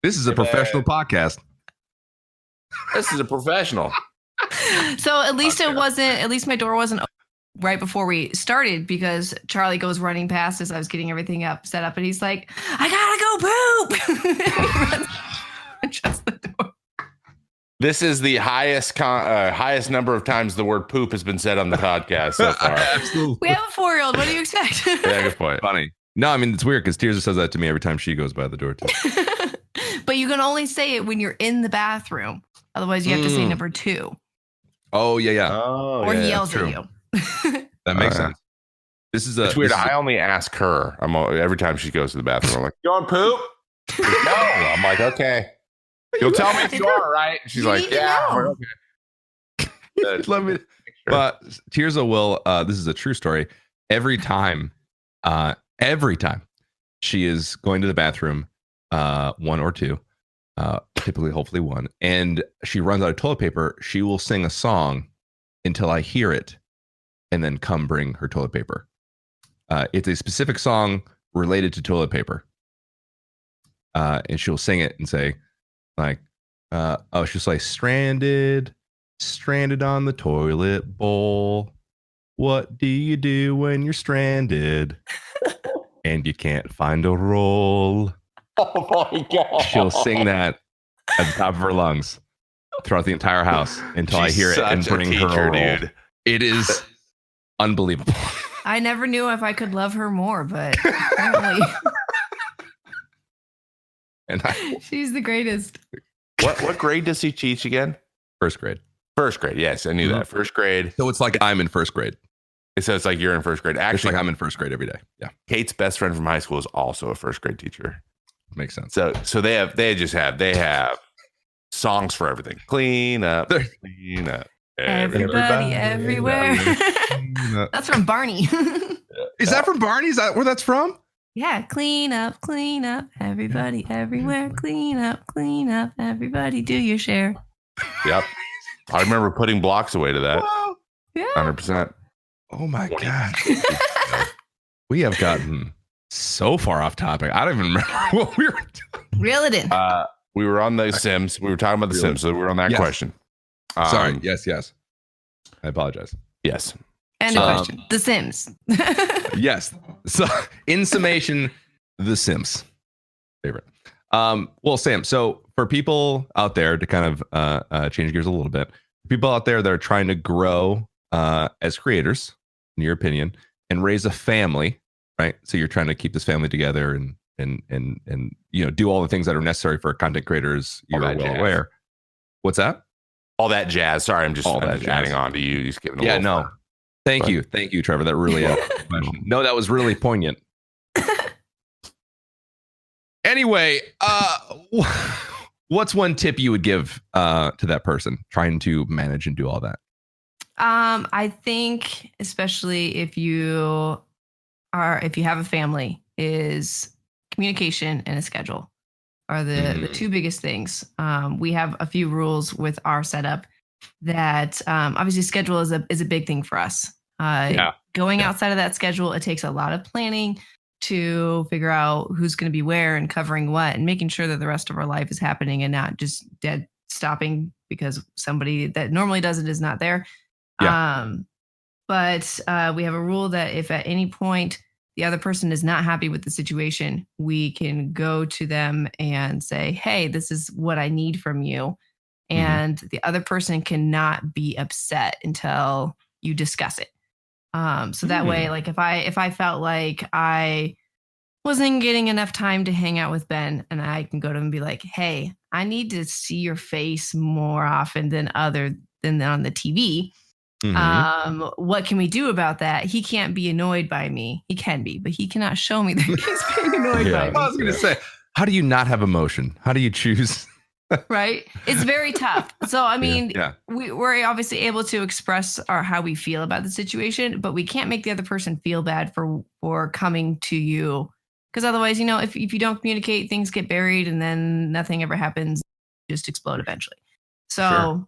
This is a professional podcast. This is a professional. So at least it wasn't. At least my door wasn't open right before we started because Charlie goes running past as I was getting everything set up, and he's like, "I gotta go poop." And shuts the door. This is the highest number of times the word poop has been said on the podcast so far. Absolutely. We have a 4-year-old. What do you expect? Yeah, good point. Funny. No, I mean, it's weird because Tirza says that to me every time she goes by the door, too. But you can only say it when you're in the bathroom. Otherwise, you have to say number 2, Oh, yeah. Oh, or he yells true. at you. That makes Alright. sense. This is It's weird. this is I only ask her. Every time she goes to the bathroom, I'm like, "You want poop?" She's like, no. I'm like, "Okay." You'll tell me if you are, right? She's You like, need to "Yeah." I'm know. like, okay. Let me. But Tirza will. This is a true story. Every time she is going to the bathroom, one or two, typically, hopefully one, and she runs out of toilet paper, she will sing a song until I hear it, and then come bring her toilet paper. It's a specific song related to toilet paper, and she'll sing it and say, like, she'll say, stranded on the toilet bowl. What do you do when you're stranded and you can't find a roll? Oh my god! She'll sing that at the top of her lungs throughout the entire house until I hear it and such a bring her teacher, a roll. dude. It is unbelievable. I never knew if I could love her more, but apparently And she's the greatest. What grade does he teach again? first grade. First grade. Yes, I knew that. First grade. So it's like I'm in first grade. So it's like you're in first grade. It's Actually, like I'm in first grade every day. Yeah, Kate's best friend from high school is also a first grade teacher. makes sense. So they have songs for everything. Clean up. Everybody, everywhere. That's from Barney. Is that from Barney? Is that where that's from? Yeah, clean up, everybody, everywhere. Clean up, everybody. Do your share. Yep. I remember putting blocks away to that. Wow. Yeah. 100%. Oh my God. We have gotten so far off topic. I don't even remember what we were doing. Reel it in. We were on the Sims. We were talking about the Really? Sims. So we were on that Yes. question. Sorry. Yes. I apologize. Yes. End of question. The Sims. Yes. So in summation, The Sims. Favorite. Well, Sam, so for people out there to kind of change gears a little bit, people out there that are trying to grow as creators, in your opinion, and raise a family, right? So you're trying to keep this family together and do all the things that are necessary for content creators. You're well aware. What's that? All that jazz. Sorry, I'm just All that jazz. adding on to you. Just giving a Yeah, little no. Thank you, Trevor. That really no, that was really poignant. Anyway, what's one tip you would give to that person trying to manage and do all that? I think, especially if you have a family, is communication and a schedule are the two biggest things. We have a few rules with our setup that obviously schedule is a big thing for us. Going outside of that schedule, it takes a lot of planning to figure out who's going to be where and covering what and making sure that the rest of our life is happening and not just dead stopping because somebody that normally does it is not there. But we have a rule that if at any point the other person is not happy with the situation, we can go to them and say, hey, this is what I need from you. And the other person cannot be upset until you discuss it. So that way, like if I felt like I wasn't getting enough time to hang out with Ben, and I can go to him and be like, hey, I need to see your face more often than on the TV. What can we do about that? He can't be annoyed by me. He can be, but he cannot show me that he's being annoyed by me. I was going to say, how do you not have emotion? How do you choose? Right? It's very tough. So, I mean, Yeah. we're obviously able to express how we feel about the situation, but we can't make the other person feel bad for coming to you. Because otherwise, if you don't communicate, things get buried and then nothing ever happens, just explode eventually. So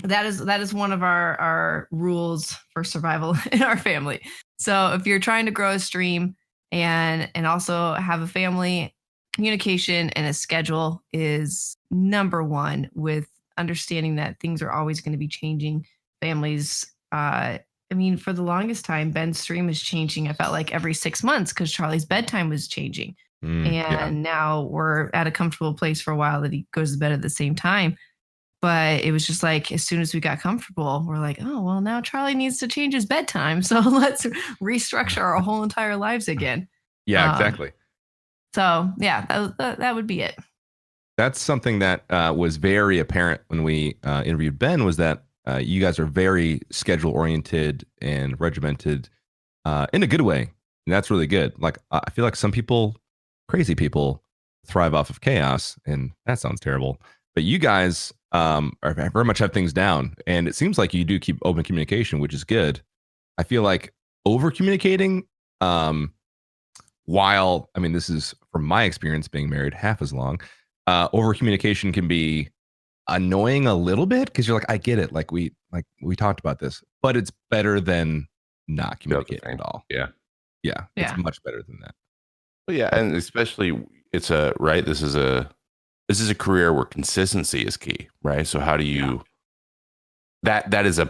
that is one of our rules for survival in our family. So if you're trying to grow a stream and also have a family, communication and a schedule is number one, with understanding that things are always going to be changing. Families, I mean, for the longest time, Ben's stream is changing. I felt like every 6 months because Charlie's bedtime was changing. And now we're at a comfortable place for a while that he goes to bed at the same time. But it was just like, as soon as we got comfortable, we're like, oh, well, now Charlie needs to change his bedtime. So let's restructure our whole entire lives again. Yeah, exactly. So yeah, that would be it. That's something that was very apparent when we interviewed Ben, was that you guys are very schedule oriented and regimented in a good way. And that's really good. Like, I feel like some people, crazy people, thrive off of chaos, and that sounds terrible. But you guys are very much have things down, and it seems like you do keep open communication, which is good. I feel like over communicating, while, I mean, this is from my experience being married half as long, over communication can be annoying a little bit, because you're like, I get it, like we talked about this, but it's better than not communicating at all. Yeah. It's much better than that. Well, yeah, and especially this is a career where consistency is key, right? So how do you that is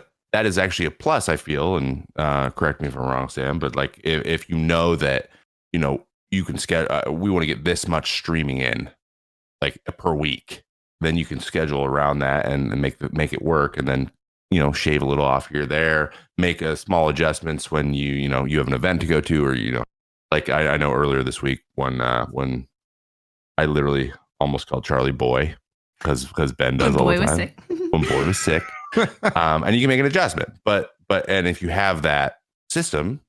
actually a plus, I feel, and correct me if I'm wrong, Sam, but like if you know that, you know, you can schedule, we want to get this much streaming in like per week, then you can schedule around that and make it work, and then, you know, shave a little off here, there, make a small adjustments when you have an event to go to, or, you know, like I know earlier this week when I literally almost called Charlie Boy because Ben does all the time. When Boy was sick, and you can make an adjustment, but if you have that system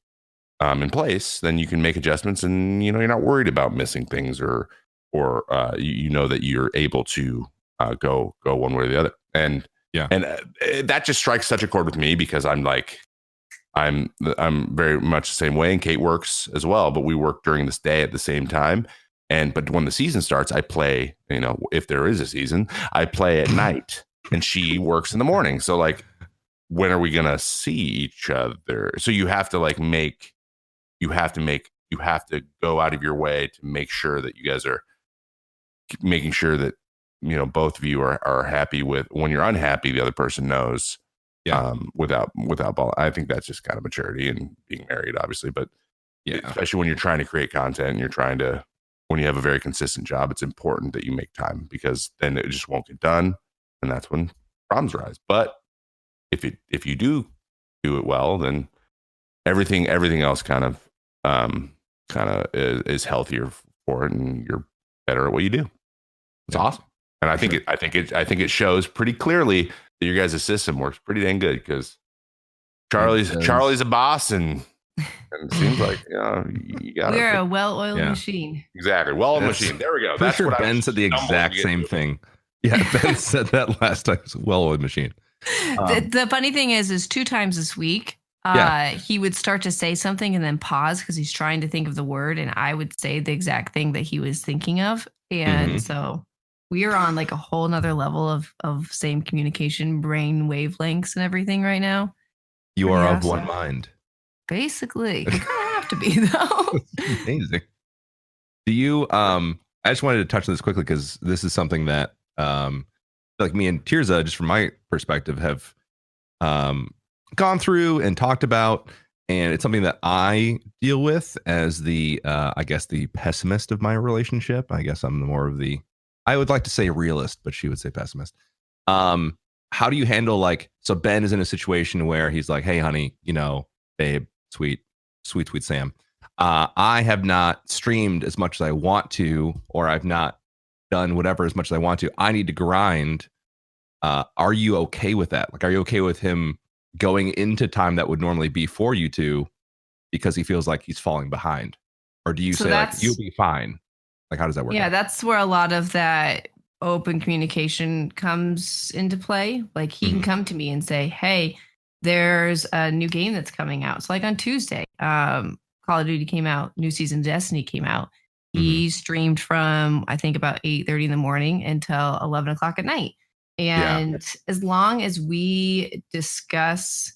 in place, then you can make adjustments, and, you know, you're not worried about missing things, or you know that you're able to go one way or the other, and that just strikes such a chord with me, because I'm very much the same way, and Kate works as well, but we work during this day at the same time. But when the season starts, I play, you know, if there is a season, I play at night, and she works in the morning. So like, when are we going to see each other? So you have to go out of your way to make sure that you guys are making sure that, you know, both of you are happy with, when you're unhappy, the other person knows, without ball. I think that's just kind of maturity and being married, obviously, but especially when you're trying to create content and when you have a very consistent job, it's important that you make time, because then it just won't get done, and that's when problems arise. But if you do it well, then everything else kind of is healthier for it, and you're better at what you do. It's awesome, and I think it shows pretty clearly that your guys' system works pretty dang good, because Charlie's a boss, and it seems like, you know, you got. We're a well-oiled machine. Exactly, well-oiled machine. There we go. That's what Ben said, the exact same thing. Yeah, Ben said that last time. It's a well-oiled machine. The funny thing is 2 times this week, he would start to say something and then pause because he's trying to think of the word, and I would say the exact thing that he was thinking of, and so we are on like a whole nother level of same communication, brain wavelengths, and everything right now. You are of one mind. Basically, you kind of have to be, though. Amazing. Do you? I just wanted to touch on this quickly, because this is something that, like me and Tirza, just from my perspective, have gone through and talked about, and it's something that I deal with as the, I guess, the pessimist of my relationship. I guess I'm more of the, I would like to say realist, but she would say pessimist. How do you handle, like, so Ben is in a situation where he's like, hey, honey, you know, babe, sweet Sam, I have not streamed as much as I want to, or I've not done whatever as much as I want to. I need to grind. Are you okay with that? Like, are you okay with him going into time that would normally be for you two, because he feels like he's falling behind? Or do you say, like, you'll be fine? Like, how does that work? Yeah, that's where a lot of that open communication comes into play. Like, he can come to me and say, hey, there's a new game that's coming out. So like on Tuesday, Call of Duty came out, new season of Destiny came out. He streamed from, I think, about 8:30 in the morning until 11 o'clock at night. And as long as we discuss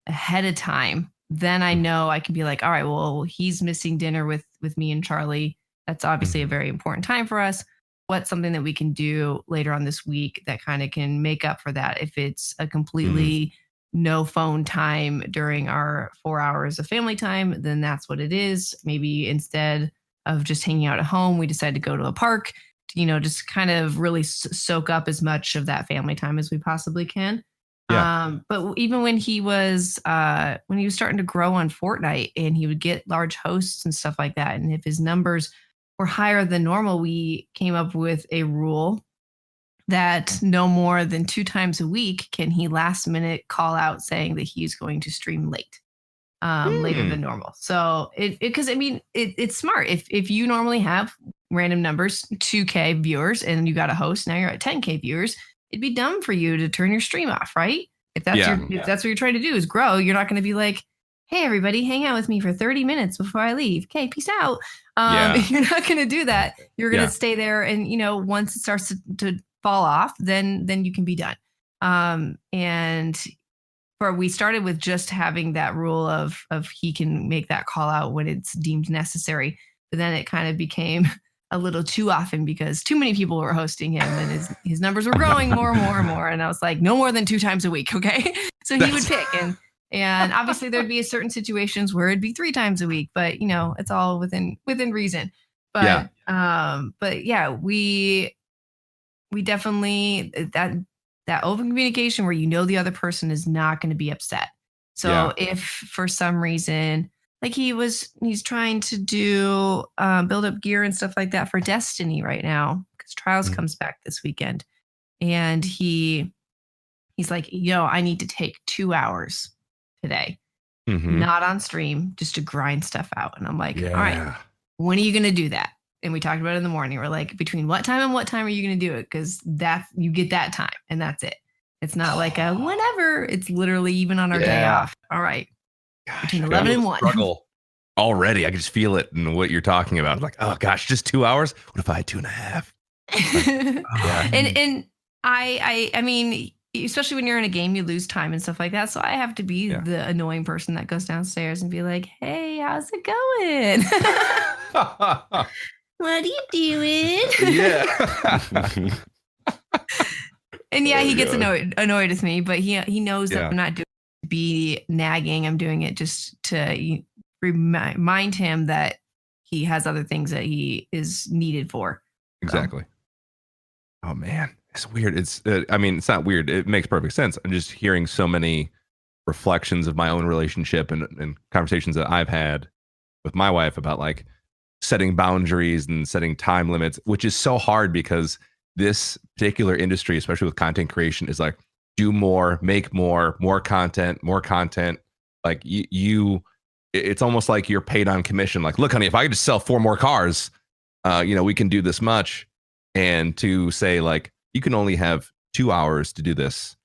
ahead of time, then I know I can be like, all right, well, he's missing dinner with me and Charlie. That's obviously a very important time for us. What's something that we can do later on this week that kind of can make up for that? If it's a completely no phone time during our 4 hours of family time, then that's what it is. Maybe instead of just hanging out at home, we decide to go to a park, just kind of really soak up as much of that family time as we possibly can. Yeah. But even when he was starting to grow on Fortnite and he would get large hosts and stuff like that, and if his numbers were higher than normal, we came up with a rule that no more than 2 times a week can he last minute call out saying that he's going to stream late, later than normal. So it's smart. If you normally have random numbers, 2K viewers, and you got a host, now you're at 10K viewers, it'd be dumb for you to turn your stream off, right? If that's if that's what you're trying to do is grow, you're not going to be like, hey, everybody, hang out with me for 30 minutes before I leave. Okay, peace out. You're not going to do that. You're going to stay there. And, once it starts to fall off, then you can be done. We started with just having that rule of he can make that call out when it's deemed necessary. But then it kind of became a little too often because too many people were hosting him and his numbers were growing more and more and more. And I was like, no more than 2 times a week. Okay. So he would pick and obviously there'd be certain situations where it'd be 3 times a week, but it's all within reason. But we definitely that open communication where the other person is not going to be upset. So if for some reason, like he's trying to do build up gear and stuff like that for Destiny right now because Trials comes back this weekend, and he's like, I need to take 2 hours today, not on stream, just to grind stuff out. And I'm like, all right, when are you going to do that? And we talked about it in the morning. We're like, between what time and what time are you going to do it? Because you get that time and that's it. It's not like a whenever. It's literally even on our day off. All right. Gosh, between 11 and 1. Struggle already. I can just feel it in what you're talking about. I'm like, oh gosh, just 2 hours? What if I had 2.5? And I mean, especially when you're in a game, you lose time and stuff like that. So I have to be the annoying person that goes downstairs and be like, hey, how's it going? What are you doing? Yeah. And he gets annoyed with me, but he knows that I'm not doing it to be nagging. I'm doing it just to remind him that he has other things that he is needed for. Exactly. Oh man, it's weird. It's it's not weird. It makes perfect sense. I'm just hearing so many reflections of my own relationship and conversations that I've had with my wife about like setting boundaries and setting time limits, which is so hard because this particular industry, especially with content creation, is like do more, make more content. Like it's almost like you're paid on commission. Like, look, honey, if I could just sell 4 more cars, we can do this much. And to say like, you can only have 2 hours to do this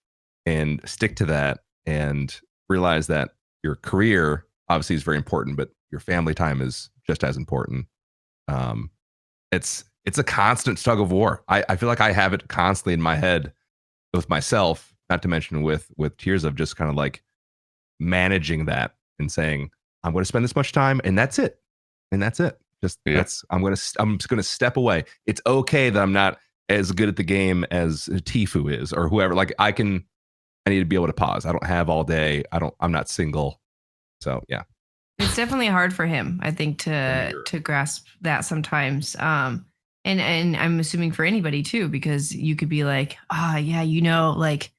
and stick to that and realize that your career obviously is very important, but your family time is just as important. It's a constant tug of war. I feel like I have it constantly in my head with myself, not to mention with tears of just kind of like managing that and saying, I'm going to spend this much time and that's it. Just I'm just going to step away. It's okay that I'm not as good at the game as Tifu is or whoever. Like I need to be able to pause. I don't have all day. I'm not single. So yeah. It's definitely hard for him, I think, to grasp that sometimes. And I'm assuming for anybody too, because you could be like, like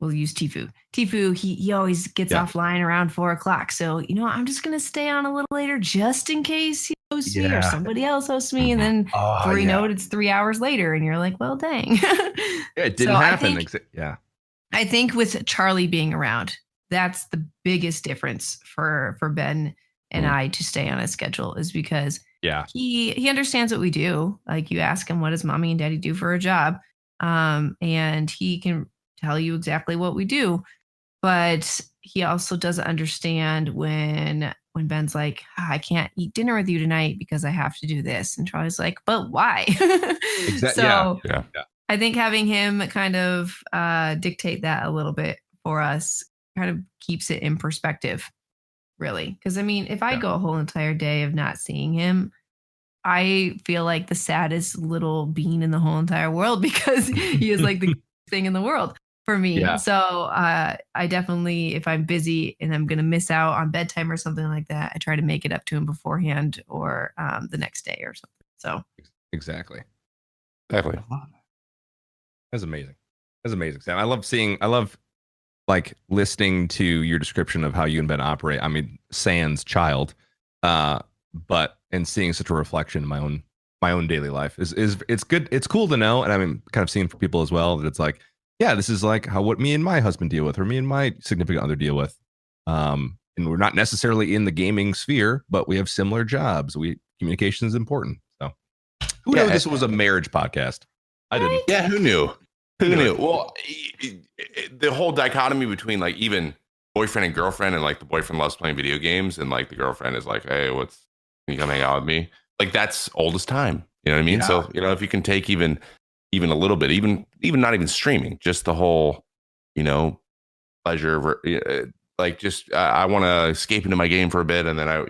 we'll use Tifu. Tifu, he always gets offline around 4:00. So, I'm just going to stay on a little later just in case he hosts me or somebody else hosts me. And then before you know it, it's 3 hours later and you're like, well, dang. It didn't happen. I think with Charlie being around, that's the biggest difference for Ben and I to stay on a schedule is because he understands what we do. Like you ask him, what does mommy and daddy do for a job? And he can tell you exactly what we do. But he also doesn't understand when Ben's like, I can't eat dinner with you tonight because I have to do this. And Charlie's like, but why? Exactly. So I think having him kind of dictate that a little bit for us kind of keeps it in perspective, really. Because I mean, if I go a whole entire day of not seeing him, I feel like the saddest little bean in the whole entire world because he is like the thing in the world for me. Yeah. So I definitely, if I'm busy and I'm going to miss out on bedtime or something like that, I try to make it up to him beforehand or the next day or something. So Exactly. Definitely. That's amazing. That's amazing, Sam. I love like listening to your description of how you and Ben operate. I mean, sans child, but and seeing such a reflection in my own daily life is it's good. It's cool to know, and I'm kind of seeing for people as well that it's like, yeah, this is like what me and my husband deal with, or me and my significant other deal with. And we're not necessarily in the gaming sphere, but we have similar jobs. Communication is important. So, who knew this was a marriage podcast? I didn't. Yeah, who knew? Who knew? Well, the whole dichotomy between like even boyfriend and girlfriend, and like the boyfriend loves playing video games, and like the girlfriend is like, hey, can you come hang out with me? Like that's old as time. You know what I mean? Yeah. So, if you can take even a little bit, even not even streaming, just the whole, pleasure, like just I want to escape into my game for a bit, and then I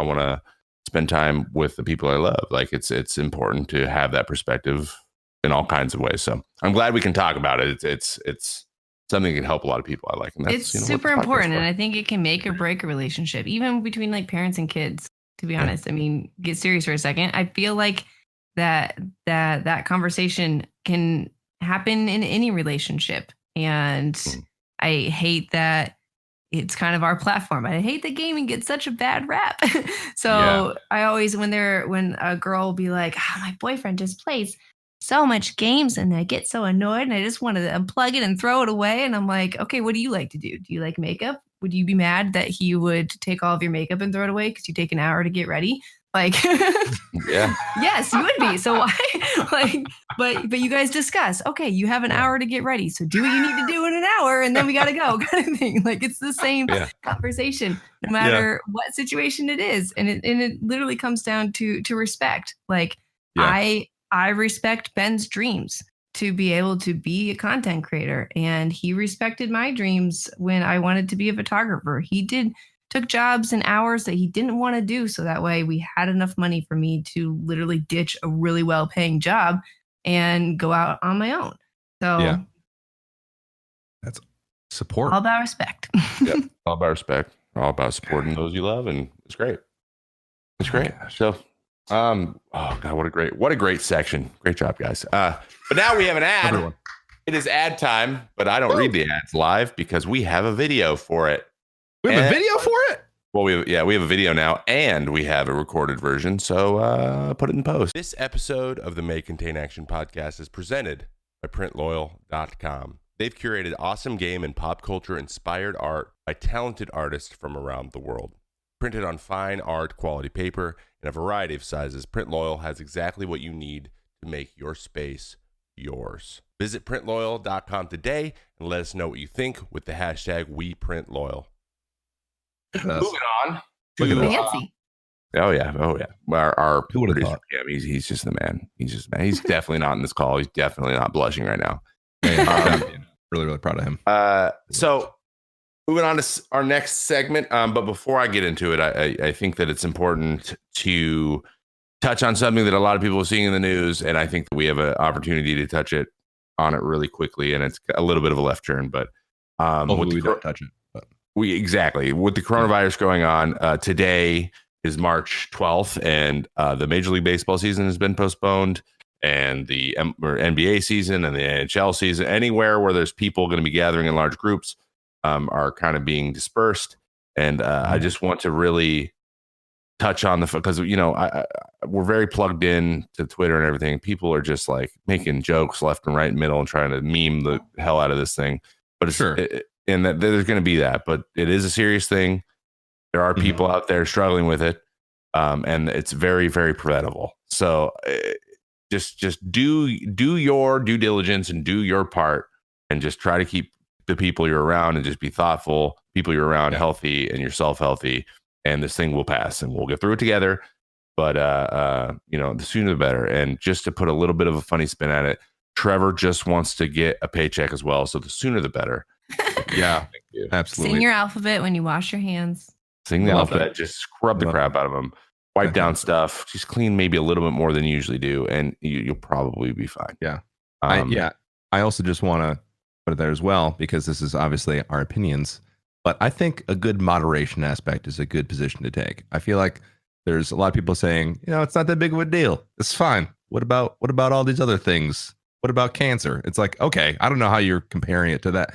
want to spend time with the people I love. Like it's important to have that perspective in all kinds of ways. So I'm glad we can talk about it. It's something that can help a lot of people. I like, and that's, it's super important, and I think it can make or break a relationship, even between like parents and kids. To be honest, I mean, get serious for a second. I feel like that conversation can happen in any relationship, and I hate that it's kind of our platform. I hate that gaming gets such a bad rap. So I always, when a girl will be like, my boyfriend just plays so much games and I get so annoyed and I just want to unplug it and throw it away. And I'm like, okay, what do you like to do? Do you like makeup? Would you be mad that he would take all of your makeup and throw it away because you take an hour to get ready? Like, yeah, yes, you would be. So why, but you guys discuss, okay, you have an hour to get ready. So do what you need to do in an hour and then we got to go kind of thing. Like it's the same conversation, no matter what situation it is. And it literally comes down to respect. Like I respect Ben's dreams to be able to be a content creator, and he respected my dreams when I wanted to be a photographer. He took jobs and hours that he didn't want to do, so that way we had enough money for me to literally ditch a really well-paying job and go out on my own. So that's support. All about respect. All about respect. All about supporting those you love, and it's great. It's great. So oh god, what a great section. Great job, guys. But now we have an ad. Everyone. It is ad time, but I don't read the ads live because we have a video for it. We have a video for it? Well, we have a video now, and we have a recorded version, so put it in post. This episode of the May Contain Action podcast is presented by PrintLoyal.com. They've curated awesome game and pop culture inspired art by talented artists from around the world. Printed on fine art quality paper in a variety of sizes, PrintLoyal has exactly what you need to make your space yours. Visit PrintLoyal.com today and let us know what you think with the hashtag WePrintLoyal. Moving on. Fancy. Oh yeah. Our Who would've producer, thought? he's just the man. He's definitely not in this call. He's definitely not blushing right now. Really, really proud of him. So moving on to our next segment. But before I get into it, I think that it's important to touch on something that a lot of people are seeing in the news, and I think that we have an opportunity to touch on it really quickly. And it's a little bit of a left turn, but Hopefully we don't touch it. But. With the coronavirus going on, today is March 12th, and the Major League Baseball season has been postponed, and the NBA season and the NHL season, anywhere where there's people going to be gathering in large groups, are kind of being dispersed. And I just want to really touch on because we're very plugged in to Twitter and everything. People are just like making jokes left and right and middle and trying to meme the hell out of this thing. But it's sure. And that there's going to be that, but it is a serious thing. There are people out there struggling with it, and it's very, very preventable. So just do your due diligence and do your part, and just try to keep the people you're around and just be thoughtful. People you're around healthy, and yourself healthy, and this thing will pass, and we'll get through it together. But the sooner the better. And just to put a little bit of a funny spin at it, Trevor just wants to get a paycheck as well. So the sooner the better. Yeah, Thank you. absolutely. Sing your alphabet when you wash your hands. Sing the Love alphabet. that. Just scrub the Love crap out of them. Wipe down stuff. Just clean maybe a little bit more than you usually do, and you'll probably be fine. Yeah. Um, I also just want to put it there as well, because this is obviously our opinions, but I think a good moderation aspect is a good position to take. I feel like there's a lot of people saying, it's not that big of a deal. It's fine. What about all these other things? What about cancer? It's like, okay, I don't know how you're comparing it to that.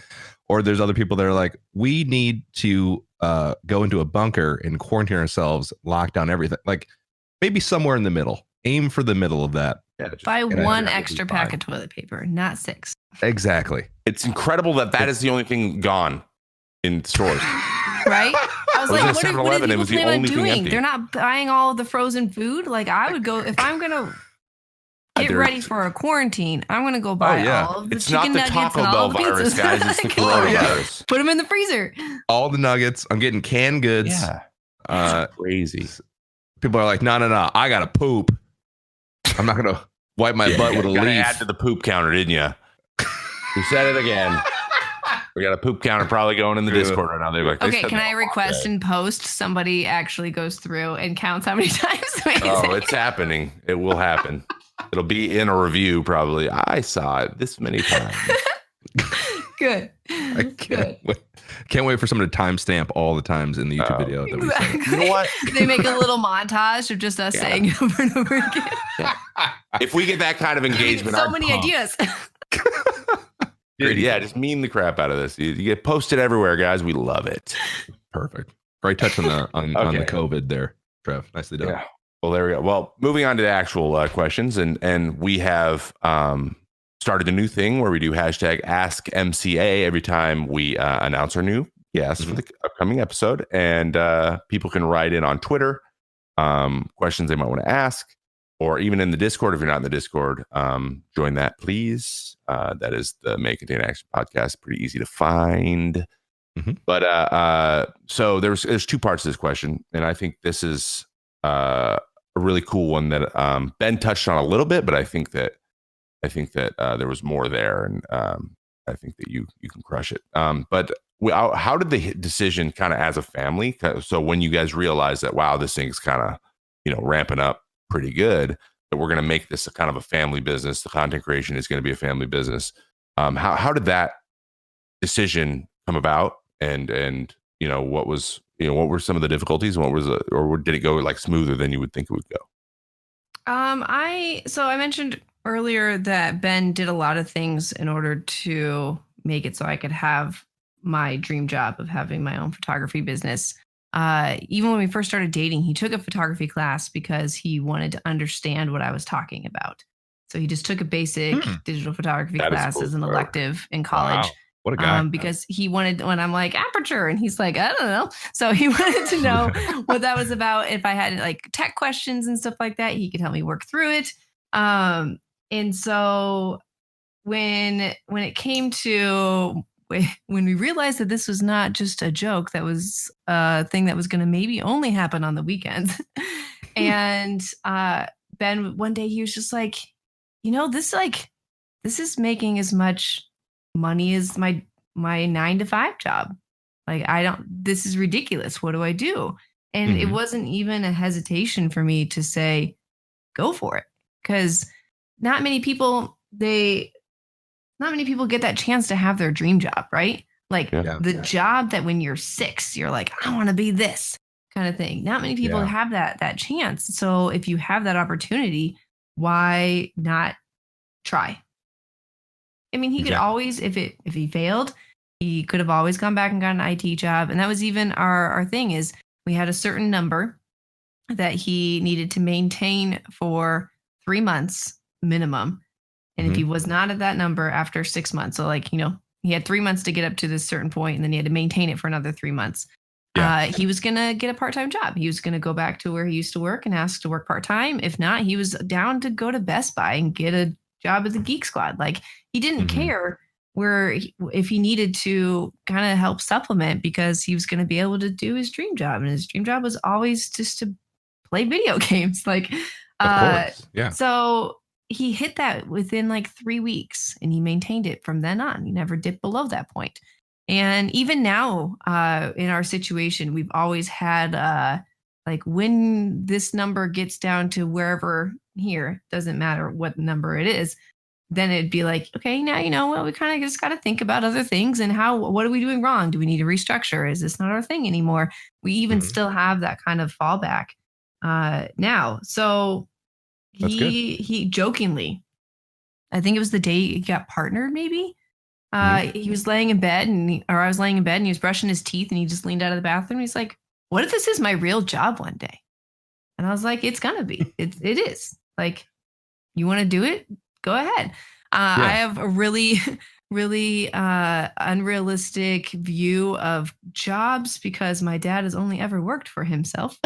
Or there's other people that are like, we need to go into a bunker and quarantine ourselves, lock down everything. Like maybe somewhere in the middle. Aim for the middle of that. Yeah, just- Buy and I one think extra it'll be pack fine. of toilet paper, not 6. Exactly. It's incredible that is the only thing gone in stores. Right? I was I was like, at what do 7-Eleven, it people was the plan on only thing doing? empty. They're not buying all the frozen food. Like I would go, if I'm going to get There- ready for a quarantine, I'm going to go buy yeah. all of the It's not chicken the nuggets Taco and all Bell the virus, pizzas. guys. It's the Like, coronavirus. Put them in the freezer. All the nuggets. I'm getting canned goods. Yeah. It's crazy. People are like, no, I gotta poop. I'm not gonna wipe my butt with a Gotta leaf. add to the poop counter, didn't you? You said it again. We got a poop counter probably going in the Discord right now. They're like, they Okay, said can that I a lot request today. in post somebody actually goes through and counts how many times we Oh, say it's happening. It will happen. It'll be in a review probably. I saw it this many times. Good. I Good. can't wait for someone to timestamp all the times in the YouTube video that we said it. Exactly. You know what? They make a little montage of just us Yeah. saying it over and over again. If we get that kind of engagement, So I'm many pumped. ideas. Dude, yeah, just meme the crap out of this. You get posted everywhere, guys. We love it. Perfect. Right touch on the on the Okay. COVID there, Trev. Nicely done. Yeah. Well, there we go. Well, moving on to the actual questions, and we have started a new thing where we do hashtag Ask MCA every time we announce our new guest for the upcoming episode, and people can write in on Twitter questions they might want to ask, or even in the Discord. If you're not in the Discord, join that, please. That is the May Contain Action podcast. Pretty easy to find. Mhm. But so there's 2 parts to this question, and I think this is a really cool one that Ben touched on a little bit, but I think that there was more there, and I think that you can crush it. But how did the decision kind of as a family? So when you guys realized that, wow, this thing's kind of ramping up pretty good, that we're going to make this a kind of a family business. The content creation is going to be a family business. How did that decision come about? And what were some of the difficulties? And what was or did it go like smoother than you would think it would go? I mentioned earlier that Ben did a lot of things in order to make it so I could have my dream job of having my own photography business. Even when we first started dating, he took a photography class because he wanted to understand what I was talking about. So he just took a basic digital photography That is class cool as an start. elective in college. Wow. What a guy. Because he wanted, when I'm like aperture, and he's like, I don't know. So he wanted to know what that was about. If I had like tech questions and stuff like that, he could help me work through it. And so when it came to when we realized that this was not just a joke, that was a thing that was going to maybe only happen on the weekends. And Ben, one day he was just like, this is making as much money is my 9-to-5 job. Like, this is ridiculous. What do I do? And it wasn't even a hesitation for me to say, go for it. Because not many people get that chance to have their dream job, right? Like the job that when you're 6, you're like, I want to be this kind of thing. Not many people have that chance. So if you have that opportunity, why not try? I mean, he could always, if he failed, he could have always gone back and got an IT job. And that was even our thing, is we had a certain number that he needed to maintain for 3 months minimum. And if he was not at that number after 6 months, so like, he had 3 months to get up to this certain point, and then he had to maintain it for another 3 months. He was going to get a part-time job. He was going to go back to where he used to work and ask to work part-time. If not, he was down to go to Best Buy and get a job at the Geek Squad. Like, he didn't care if he needed to kind of help supplement, because he was going to be able to do his dream job. And his dream job was always just to play video games. Like, of course. Yeah. So he hit that within like 3 weeks, and he maintained it from then on. He never dipped below that point. And even now, in our situation, we've always had like when this number gets down to wherever here, doesn't matter what number it is, then it'd be like, okay, now well, we kind of just got to think about other things and what are we doing wrong? Do we need to restructure? Is this not our thing anymore? We even still have that kind of fallback now. So he jokingly, I think it was the day he got partnered, maybe. He was laying in bed I was laying in bed and he was brushing his teeth and he just leaned out of the bathroom. He's like, what if this is my real job one day? And I was like, it's gonna be. It is. Like, you want to do it? Go ahead. I have a really, really unrealistic view of jobs because my dad has only ever worked for himself.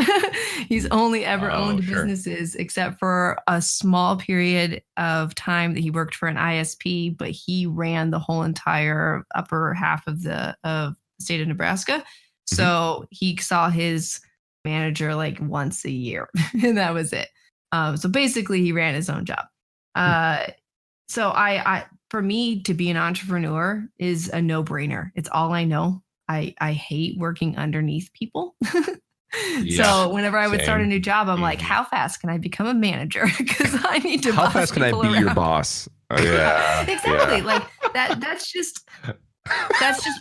He's only ever owned businesses except for a small period of time that he worked for an ISP, but he ran the whole entire upper half of the state of Nebraska. So he saw his manager like once a year and that was it. So basically he ran his own job. So I for me to be an entrepreneur is a no-brainer. It's all I know. I hate working underneath people. So whenever I would start a new job, I'm like, how fast can I become a manager? Because I need to. How fast can I be your boss? Exactly. Like that's just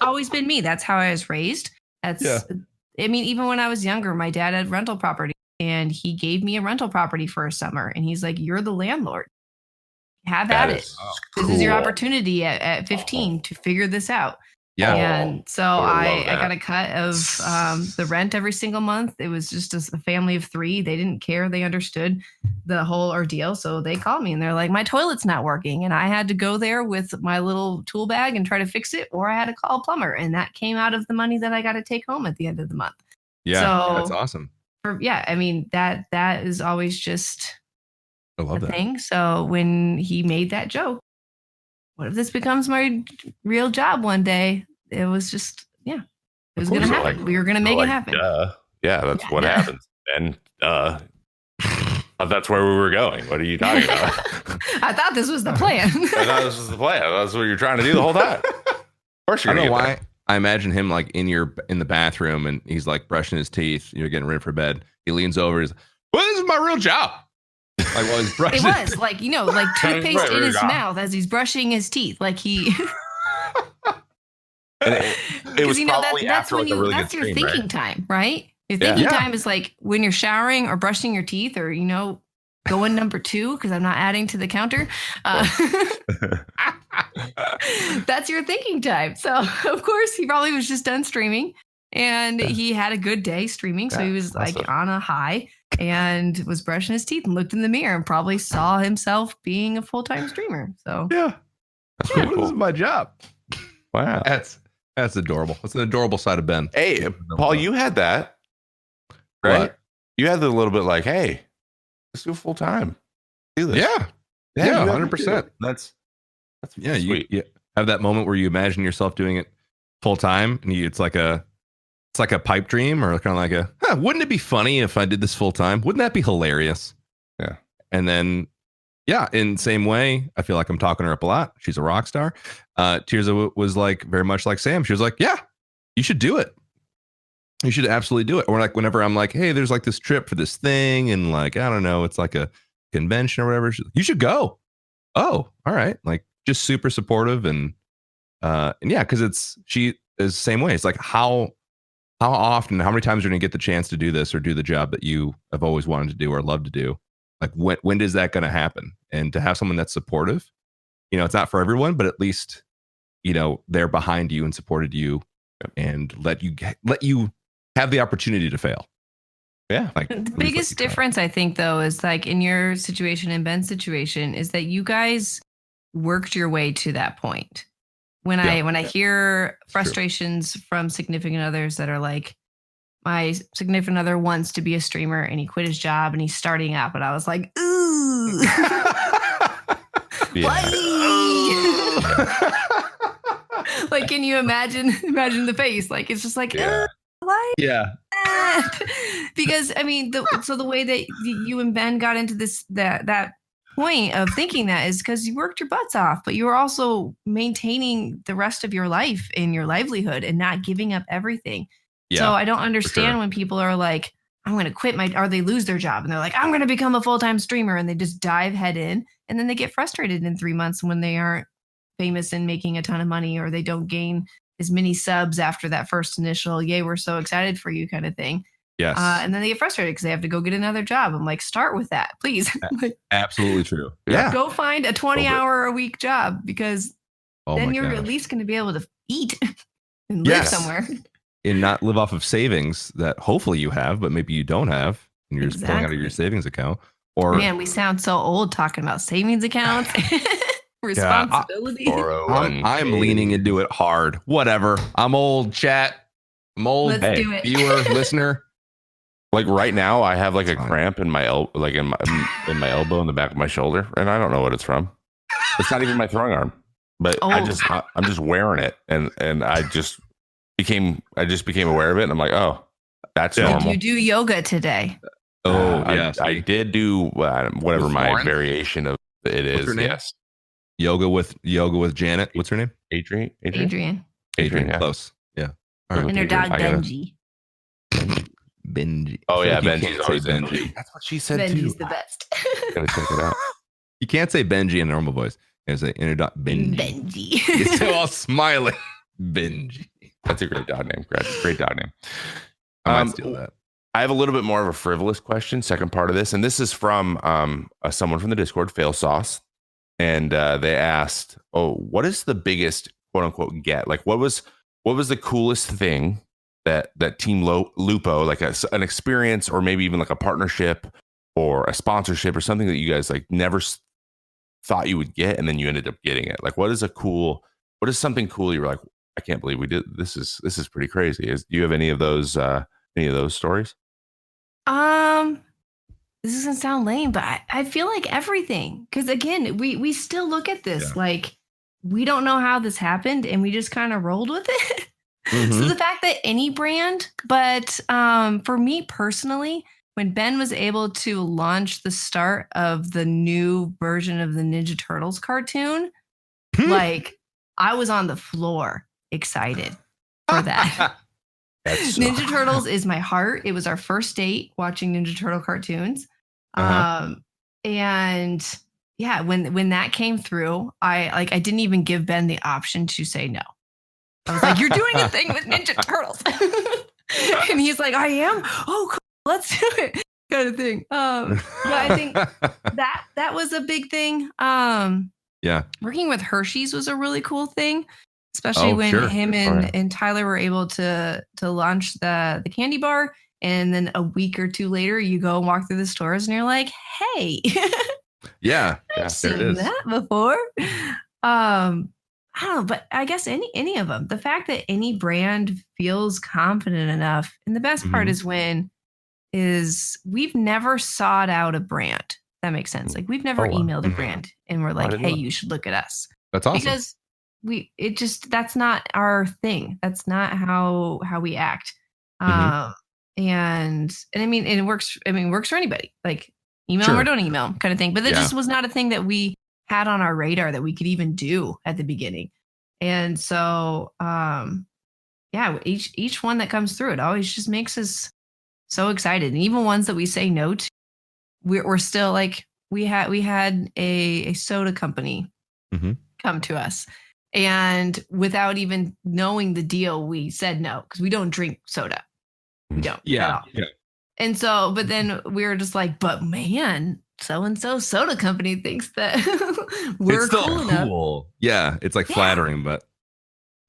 always been me. That's how I was raised. I mean, even when I was younger, my dad had rental property and he gave me a rental property for a summer. And he's like, you're the landlord. Have at it. This is your opportunity at 15 to figure this out. Yeah. And so I got a cut of the rent every single month. It was just a family of 3. They didn't care. They understood the whole ordeal. So they called me and they're like, my toilet's not working. And I had to go there with my little tool bag and try to fix it, or I had to call a plumber. And that came out of the money that I got to take home at the end of the month. Yeah. So, that's awesome. I mean, that is always just I love that thing. So when he made that joke, what if this becomes my real job one day? It was just, it was going to happen. Like, we were going to make it happen. Yeah, that's what happens. And that's where we were going. What are you talking about? I thought this was the plan. That's what you're trying to do the whole time. Of course you're I don't know why. I imagine him like in the bathroom and he's like brushing his teeth. You're getting ready for bed. He leans over. He's like, well, this is my real job. Like while he's brushing. It was like, like toothpaste in his mouth as he's brushing his teeth. Like he. it was probably that's after when like a really that's good your stream, thinking right? time, right? Your thinking time is like when you're showering or brushing your teeth or, going number 2, because I'm not adding to the counter. That's your thinking time. So, of course, he probably was just done streaming and he had a good day streaming. So he was like on a high and was brushing his teeth and looked in the mirror and probably saw himself being a full-time streamer. So, that's pretty cool. This is my job. Wow. That's adorable. That's an adorable side of Ben. Hey, Paul, you had that, right? What? You had the little bit like, hey, let's do full time. Do this. Yeah, 100%. That's sweet. You have that moment where you imagine yourself doing it full time, and it's like a pipe dream, or kind of like wouldn't it be funny if I did this full time? Wouldn't that be hilarious? Yeah. And then, in the same way, I feel like I'm talking her up a lot. She's a rock star. Tirza was like very much like Sam. She was like, yeah, you should do it. You should absolutely do it. Or like whenever I'm like, hey, there's like this trip for this thing. And like, I don't know, it's like a convention or whatever. She's like, you should go. Oh, all right. Like just super supportive. And because she is the same way. It's like how often, how many times are you going to get the chance to do this or do the job that you have always wanted to do or love to do? Like when is that going to happen? And to have someone that's supportive, it's not for everyone, but at least, they're behind you and supported you and let you have the opportunity to fail. Yeah. Like the biggest difference, I think, though, is like in your situation and Ben's situation is that you guys worked your way to that point. When I hear frustrations from significant others that are like, my significant other wants to be a streamer and he quit his job and he's starting up. And I was like, ooh. Like, can you imagine the face? Like, it's just like, why? Yeah. Because I mean, the way that you and Ben got into that point of thinking that is because you worked your butts off, but you were also maintaining the rest of your life and your livelihood and not giving up everything. So I don't understand when people are like, I'm going to quit or they lose their job and they're like, I'm going to become a full-time streamer, and they just dive head in, and then they get frustrated in 3 months when they aren't famous and making a ton of money, or they don't gain as many subs after that first initial, yay, we're so excited for you kind of thing. Yes. And then they get frustrated because they have to go get another job. I'm like, start with that, please. Absolutely true. Yeah. Go find a 20-hour a week job, because then you're at least going to be able to eat and live somewhere. And not live off of savings that hopefully you have, but maybe you don't have, and you're just pulling out of your savings account. Or man, we sound so old talking about savings accounts. Responsibility. I'm leaning into it hard. Whatever. I'm old, chat. I'm old. Let's do it. Viewer, listener. Like right now, I have like a cramp in my elbow, like in my elbow, in the back of my shoulder, and I don't know what it's from. It's not even my throwing arm, but I'm just wearing it, and I just became aware of it, and I'm like, oh, that's normal. Did you do yoga today? I did do whatever my variation of it is. Yes, yoga with Janet. What's her name? Adrian. Yeah. Close. Yeah. All right. And her dog Benji. Benji. Oh yeah, Benji's always Benji. That's what she said too. Benji's the best. Gotta check it out. You can't say Benji in a normal voice. You say Benji. Benji. You're still all smiling. Benji. That's a great dog name. Great dog name. I might steal that. I have a little bit more of a frivolous question, second part of this, and this is from someone from the Discord, Fail Sauce, and they asked, "Oh, what is the biggest quote unquote get? Like, what was the coolest thing that Team Lupo, like an experience, or maybe even like a partnership or a sponsorship or something that you guys like never thought you would get, and then you ended up getting it? Like, what is something cool you were like, I can't believe we did this is pretty crazy? Do you have any of those stories? This doesn't sound lame, but I feel like everything, because again, we still look at this like we don't know how this happened, and we just kind of rolled with it. Mm-hmm. So the fact that any brand, but for me personally, when Ben was able to launch the start of the new version of the Ninja Turtles cartoon, like I was on the floor excited for that. Ninja Turtles is my heart. It was our first date watching Ninja Turtle cartoons. And yeah, when that came through, I didn't even give Ben the option to say no. I was like, you're doing a thing with Ninja Turtles. And he's like, I am? Oh, cool. Let's do it. Kind of thing. But I think that was a big thing. Working with Hershey's was a really cool thing, especially when him and Tyler were able to launch the candy bar. And then a week or two later, you go and walk through the stores and you're like, hey, I've seen that before. I don't know, but I guess any of them. The fact that any brand feels confident enough, and the best part is we've never sought out a brand. That makes sense. Like we've never emailed a brand and we're like, hey, you should look at us. That's awesome. Because that's not our thing. That's not how we act. And I mean, it works. I mean, it works for anybody. Like email them or don't email them kind of thing. But that just was not a thing that we had on our radar that we could even do at the beginning. And so, each one that comes through, it always just makes us so excited. And even ones that we say no to, we're still like, we had a soda company come to us, and without even knowing the deal, we said no, because we don't drink soda. We don't. Yeah. And so, but then we were just like, but man, so-and-so soda company thinks that we're cool enough. Yeah, it's like flattering, but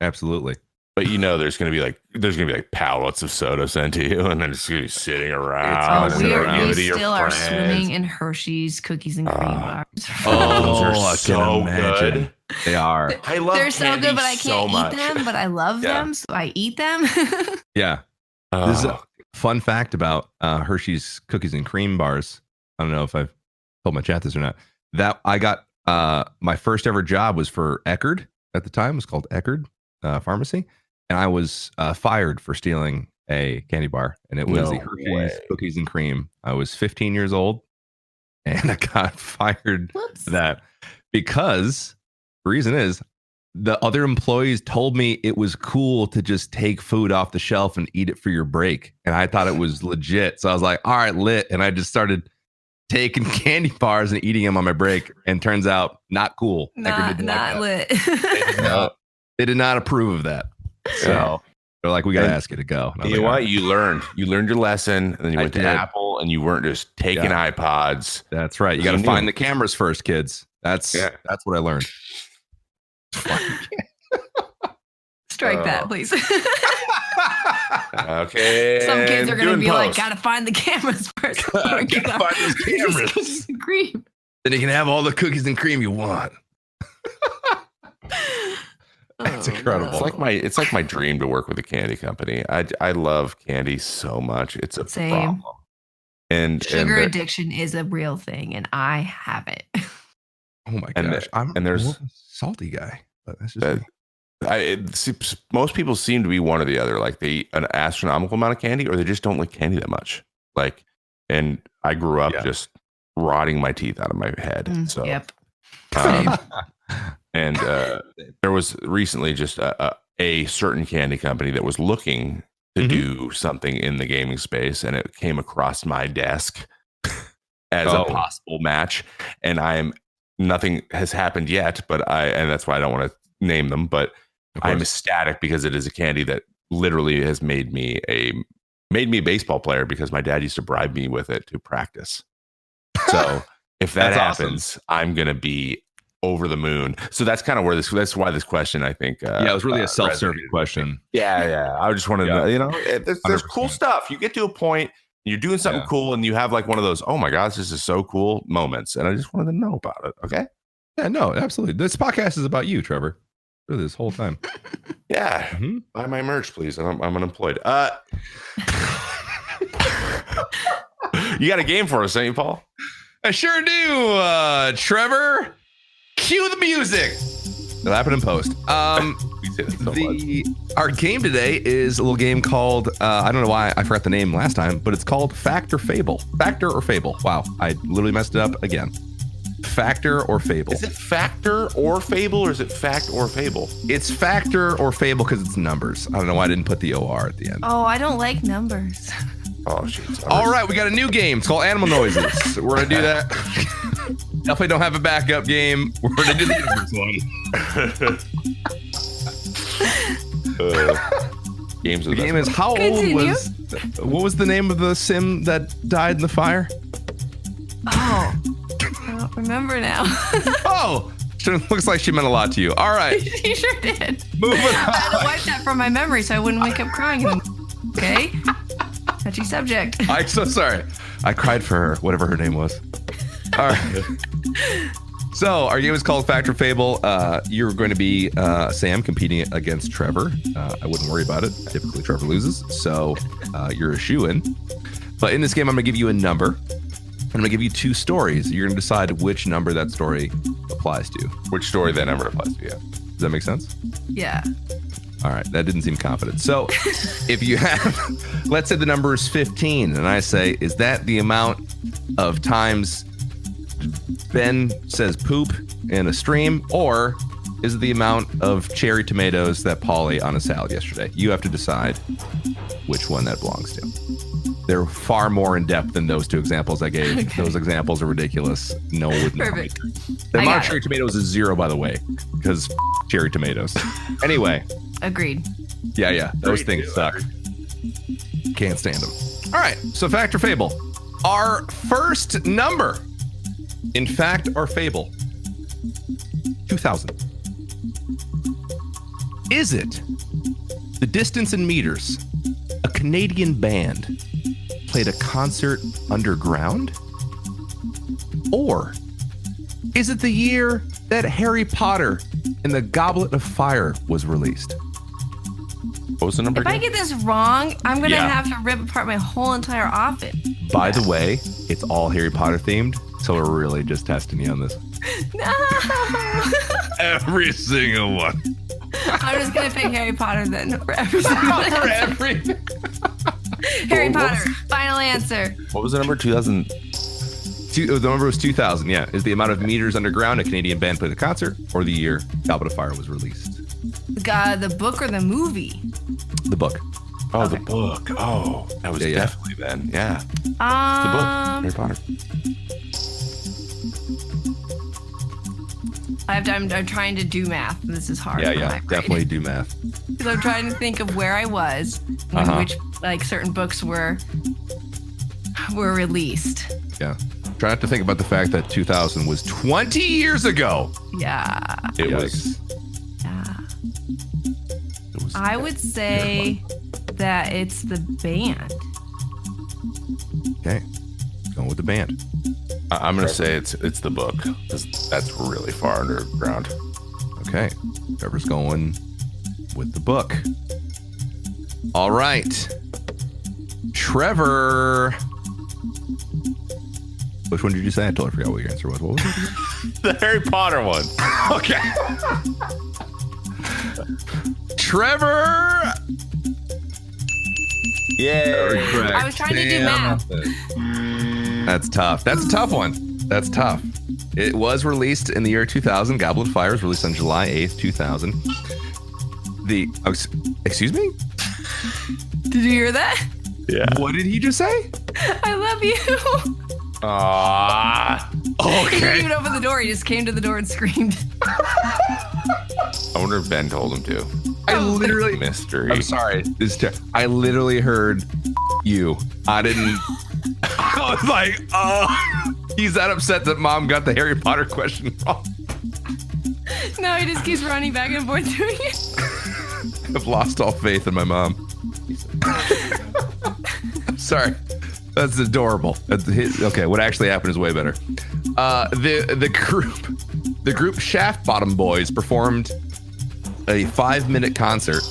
absolutely. But there's gonna be like pallets of soda sent to you, and then it's gonna be sitting around. We still are swimming in Hershey's cookies and cream bars. Those are so good. They are. I love. They're so good, but I can't eat them. But I love them, so I eat them. Yeah. This is a fun fact about Hershey's cookies and cream bars. I don't know if I've told my chat this or not. That I got my first ever job was for Eckerd at the time. It was called Eckerd Pharmacy, and I was fired for stealing a candy bar, and it was the Hershey's cookies and cream. I was 15 years old, and I got fired Whoops. for that because the reason is the other employees told me it was cool to just take food off the shelf and eat it for your break. And I thought it was legit. So I was like, all right, lit. And I just started taking candy bars and eating them on my break. And turns out not cool. Not lit. They did not approve of that. So they're like, we got to ask you to go. You know what? You learned your lesson, and then you went to did. Apple, and you weren't just taking iPods. That's right. You got to find the cameras first, kids. That's what I learned. Strike that, please. Okay. Some kids are going to be like, post. gotta find the cameras first. Gotta find those cameras. Cookies and cream. Then you can have all the cookies and cream you want. That's incredible. It's like my dream to work with a candy company. I love candy so much. It's a problem. And sugar addiction is a real thing, and I have it. Oh my gosh! There's a salty guy, but that's just most people seem to be one or the other. Like they eat an astronomical amount of candy, or they just don't like candy that much. Like, and I grew up just rotting my teeth out of my head. So, yep. And there was recently just a certain candy company that was looking to do something in the gaming space, and it came across my desk as a possible match. And nothing has happened yet, and that's why I don't want to name them, but I'm ecstatic because it is a candy that literally has made me a baseball player because my dad used to bribe me with it to practice. So if that happens, I'm going to be over the moon. So that's kind of where that's why this question, I think. It was really a self-serving question. Yeah. I just wanted to, there's cool stuff. You get to a point, you're doing something cool, and you have like one of those, oh my gosh, this is so cool moments. And I just wanted to know about it. Okay. Yeah, no, absolutely. This podcast is about you, Trevor. For this whole time. Yeah. Buy my merch, please. I'm unemployed. You got a game for us, don't you, Paul? I sure do. Trevor, cue the music. It'll happen in post. We say that so much. Our game today is a little game called, I don't know why I forgot the name last time, but it's called Fact or Fable. Factor or Fable. Wow, I literally messed it up again. Factor or Fable. Is it Factor or Fable, or is it Fact or Fable? It's Factor or Fable because it's numbers. I don't know why I didn't put the OR at the end. Oh, I don't like numbers. Oh, shit. All right, we got a new game. It's called Animal Noises. We're going to do that. Definitely don't have a backup game. We're going to do the first one. Games the game is how old was... What was the name of the sim that died in the fire? Oh, I don't remember now. Oh, sure, looks like she meant a lot to you. All right. She sure did. Moving on. I had to wipe that from my memory so I wouldn't wake up crying. Okay? Touchy subject. I'm so sorry. I cried for her, whatever her name was. All right. So our game is called Fact or Fable. You're going to be Sam competing against Trevor. I wouldn't worry about it. Typically, Trevor loses, so you're a shoo-in. But in this game, I'm going to give you a number. I'm going to give you two stories. You're going to decide which number that story applies to. Which story that number applies to, yeah. Does that make sense? Yeah. All right. That didn't seem confident. So if you have, let's say the number is 15, and I say, is that the amount of times Ben says poop in a stream, or is it the amount of cherry tomatoes that Paul ate on a salad yesterday? You have to decide which one that belongs to. They're far more in depth than those two examples I gave. Okay. Those examples are ridiculous. No one would know. Perfect. The amount of cherry tomatoes is 0, by the way, because cherry tomatoes. Anyway. Agreed. Yeah. Those things suck. Can't stand them. All right. So fact or fable? Our first number in fact or fable, 2000. Is it the distance in meters a Canadian band played a concert underground? Or is it the year that Harry Potter and the Goblet of Fire was released? What was the number If again? I get this wrong, I'm going to have to rip apart my whole entire office. By the way, it's all Harry Potter themed, so we're really just testing you on this. No! Every single one. I'm just going to pick Harry Potter then for every single one. For every... Harry Potter, final answer. What was the number? 2000? The number was 2000. Yeah, is the amount of meters underground a Canadian band played a concert, or the year Goblet of Fire was released? The book or the movie? The book. Oh, Okay. the book. Oh, that was Yeah. definitely then. Yeah. The book. Harry Potter. I'm trying to do math. This is hard. Yeah, for my yeah, brain. definitely do math. Because I'm trying to think of where I was when which certain books were released. Yeah. Try not to think about the fact that 2000 was 20 years ago. Yeah. It Yikes. was. Yeah. It was. I would say that it's the band. Okay. Going with the band. I'm gonna say it's the book, 'cause that's really far underground. Okay. Trevor's going with the book. All right. Trevor. Which one did you say? I totally forgot what your answer was. What was it? The Harry Potter one. Okay. Trevor. Yeah. Correct. I was trying to do math. That's tough. That's a tough one. That's tough. It was released in the year 2000. Goblet of Fire was released on July 8th, 2000. Excuse me? Did you hear that? Yeah. What did he just say? I love you. Ah. He didn't Okay. even open the door. He just came to the door and screamed. I wonder if Ben told him to. I literally. Mystery. I'm sorry. I literally heard you. I didn't. I was like, oh. He's that upset that mom got the Harry Potter question wrong. No, he just keeps running back and forth doing it. I've lost all faith in my mom. I'm sorry. That's adorable. Okay, what actually happened is way better. The group Shaft Bottom Boys performed a 5-minute concert.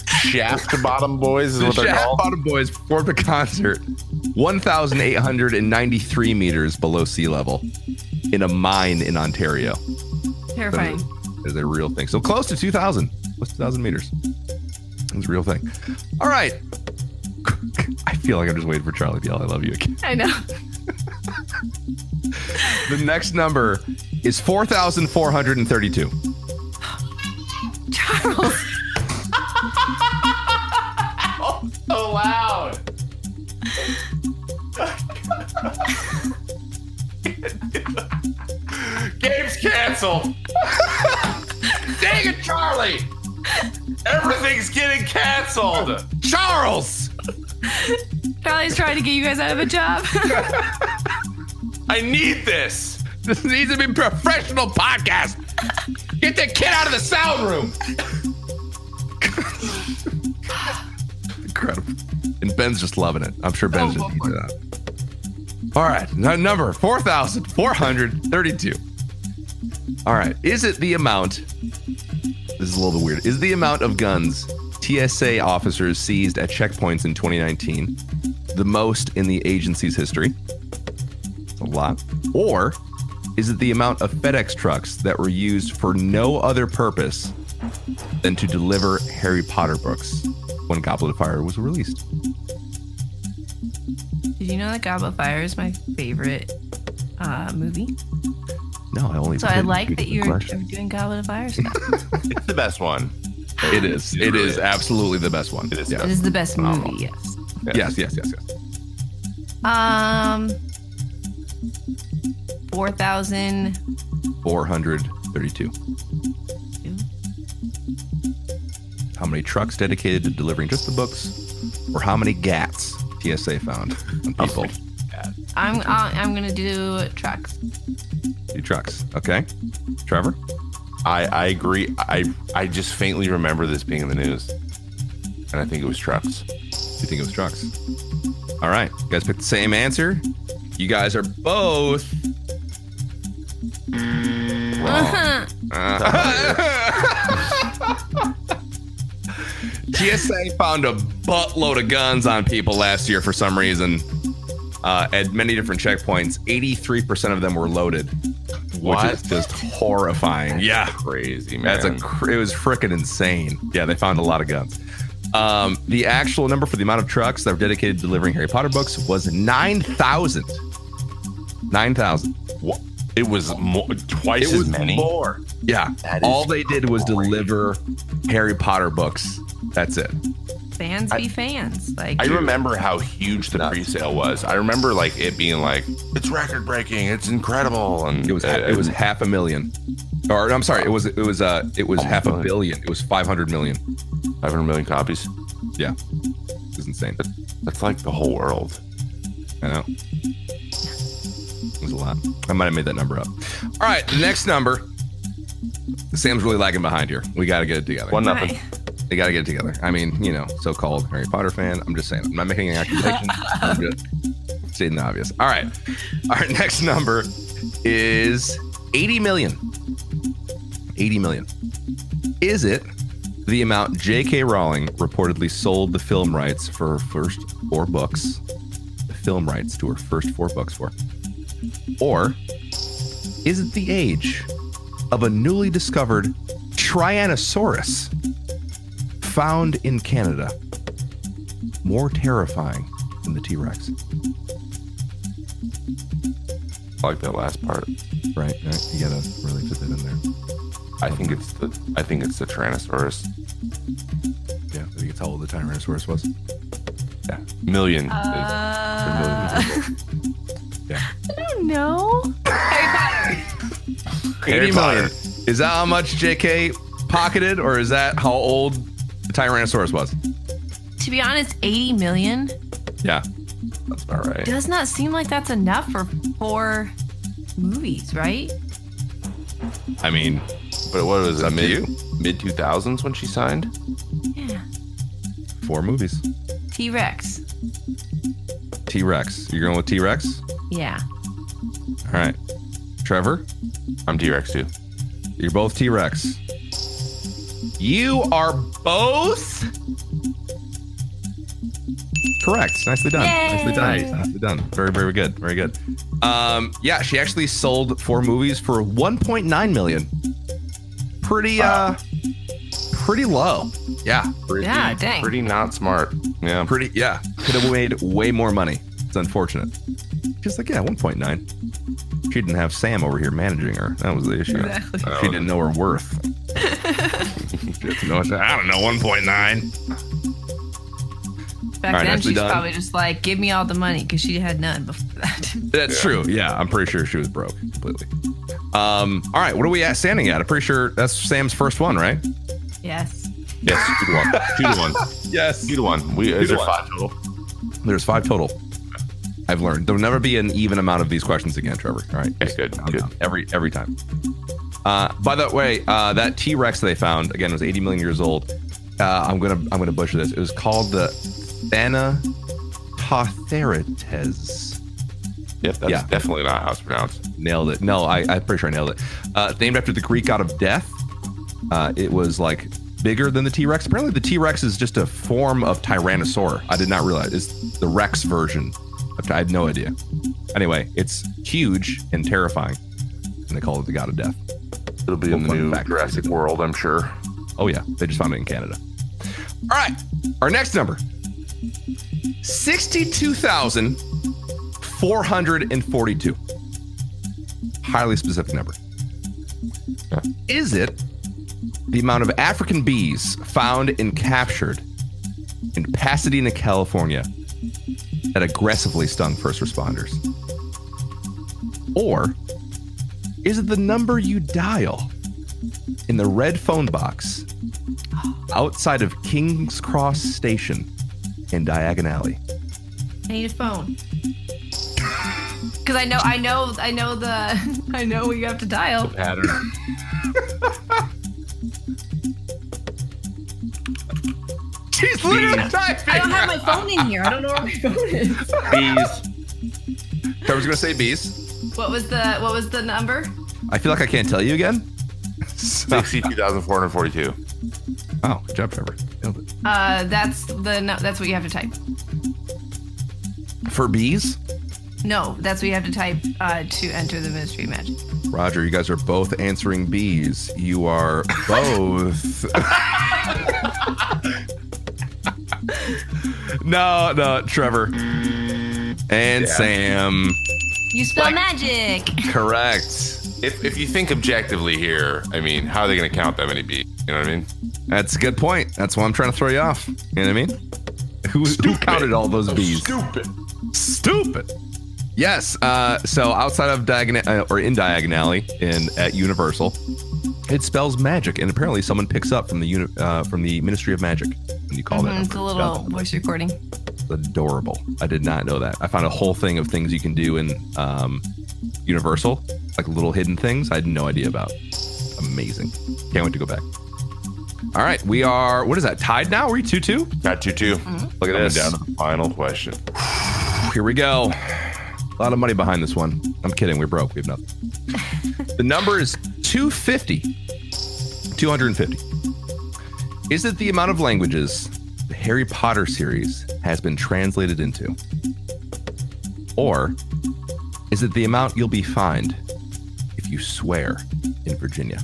Shaft Bottom Boys is The what they're Shaft called. Bottom Boys performed a concert 1,893 meters below sea level in a mine in Ontario. Terrifying. Is a real thing. So close to 2,000. Close to 2,000 meters. It's a real thing. All right. I feel like I'm just waiting for Charlie to yell, I love you again. I know. The next number is 4,432. Charles. So loud. Game's canceled. Dang it, Charlie. Everything's getting canceled. Charles! Charlie's trying to get you guys out of a job. I need this. This needs to be a professional podcast. Get that kid out of the sound room. Incredible. And Ben's just loving it. I'm sure Ben's just eating it up. All right. Number 4,432. All right. Is it the amount? This is a little bit weird. Is the amount of guns TSA officers seized at checkpoints in 2019 the most in the agency's history? It's a lot. Or is it the amount of FedEx trucks that were used for no other purpose than to deliver Harry Potter books when Goblet of Fire was released? Did you know that Goblet of Fire is my favorite movie? No, I only. So I like that you're doing Goblet of Fire stuff. It's the best one. It is. It is absolutely the best one. It is. Yeah. It is the best Phenomenal. movie, yes. Yes. 4,000. 432. How many trucks dedicated to delivering just the books, or how many GATs TSA found on people? I'm gonna do trucks. 2 trucks. Okay. Trevor? I agree. I just faintly remember this being in the news, and I think it was trucks. You think it was trucks? All right. You guys picked the same answer. You guys are both wrong. TSA found a buttload of guns on people last year for some reason at many different checkpoints. 83% of them were loaded, which is just horrifying. Yeah. Crazy, man. It was freaking insane. Yeah, they found a lot of guns. The actual number for the amount of trucks that were dedicated to delivering Harry Potter books was 9,000. 9,000. It was twice as many. More. Yeah. All they did was deliver Harry Potter books. That's it. Fans be fans. Like I remember how huge the pre-sale was. I remember like it being like, it's record breaking, it's incredible, and it was 500,000. Or I'm sorry, it was half a billion. It was 500 million. 500 million copies. Yeah, it's insane. That's like the whole world. I know. It was a lot. I might have made that number up. All right, the next number. Sam's really lagging behind here. We got to get it together. 1-0. They got to get it together. I mean, you know, so-called Harry Potter fan. I'm just saying. I'm not making an accusation. I'm just stating the obvious. All right. Our next number is 80 million. 80 million. Is it the amount J.K. Rowling reportedly sold the film rights for her first 4 books? The film rights to her first 4 books for? Or is it the age of a newly discovered Tyrannosaurus found in Canada, more terrifying than the T-Rex? I like that last part. Right. You gotta really fit that in there. I think it's the Tyrannosaurus. Yeah, I think it's how old the Tyrannosaurus was. Yeah, million. Yeah. I don't know. Harry Potter. 80 million. Is that how much JK pocketed, or is that how old the Tyrannosaurus was? To be honest, 80 million Yeah. That's about right. does not seem like that's enough for 4 movies, right? I mean, But what was up it? to you. Mid 2000s when she signed? Yeah. 4 movies. T-Rex. T-Rex. You're going with T-Rex? Yeah. All right. Trevor, I'm T-Rex too. you're both T-Rex. You are both correct. Nicely done. Yay. Nicely done. Nicely done. Very, very good. Very good. Yeah, she actually sold 4 movies for 1.9 million. Pretty low. Yeah. Yeah, dang. Pretty not smart. Yeah. Yeah. Could have made way more money. It's unfortunate. She's like, yeah, 1.9. She didn't have Sam over here managing her. That was the issue. Exactly. She didn't know her worth. I don't know, 1.9. Back All right, then, nicely she's done. probably just like, give me all the money because she had none before that. That's true. Yeah, I'm pretty sure she was broke completely. All right, what are we standing at? I'm pretty sure that's Sam's first one, right? Yes. Yes, 2-1. Yes. 2-1. Is there 5 total? There's 5 total. I've learned there'll never be an even amount of these questions again, Trevor. All right. Okay, good. Every time. By the way, that T-Rex they found again was 80 million years old. I'm gonna butcher this. It was called the Thanatotherites. Yep, that's definitely not how it's pronounced. Nailed it. No, I'm pretty sure I nailed it. Named after the Greek god of death. It was like bigger than the T-Rex. Apparently, the T-Rex is just a form of Tyrannosaur. I did not realize it's the Rex version. I had no idea. Anyway, it's huge and terrifying, and they call it the god of death. It'll be in the new Jurassic World, I'm sure. Oh yeah, they just found it in Canada. All right, our next number: 62,442. Highly specific number. Yeah. Is it the amount of African bees found and captured in Pasadena, California, that aggressively stung first responders? Or is it the number you dial in the red phone box outside of King's Cross Station in Diagon Alley? I need a phone. Because I know what you have to dial. Pattern. She's literally typing. I don't have my phone in here. I don't know where my phone is. Bees. Trevor's gonna say bees. What was the number? I feel like I can't tell you again. 62,442. Oh, good job, Trevor. Nailed it. That's what you have to type. For bees? No, that's what you have to type to enter the Ministry of Magic. Roger, you guys are both answering bees. You are both. No, Trevor and Sam. You spell magic. Correct. If you think objectively here, I mean, how are they going to count that many bees? You know what I mean? That's a good point. That's why I'm trying to throw you off. You know what I mean? Who counted all those bees? Stupid. Yes. So outside of in Diagonally at Universal, it spells magic, and apparently someone picks up from the Ministry of Magic when you call that. It's a little voice recording. It's adorable. I did not know that. I found a whole thing of things you can do in Universal, like little hidden things I had no idea about. Amazing. Can't wait to go back. All right, we are, what is that, tied now? Are we 2-2? Got 2-2. Look at this. Down to the final question. Here we go. A lot of money behind this one. I'm kidding. We're broke. We have nothing. The number is 250. 250. Is it the amount of languages the Harry Potter series has been translated into? Or is it the amount you'll be fined if you swear in Virginia?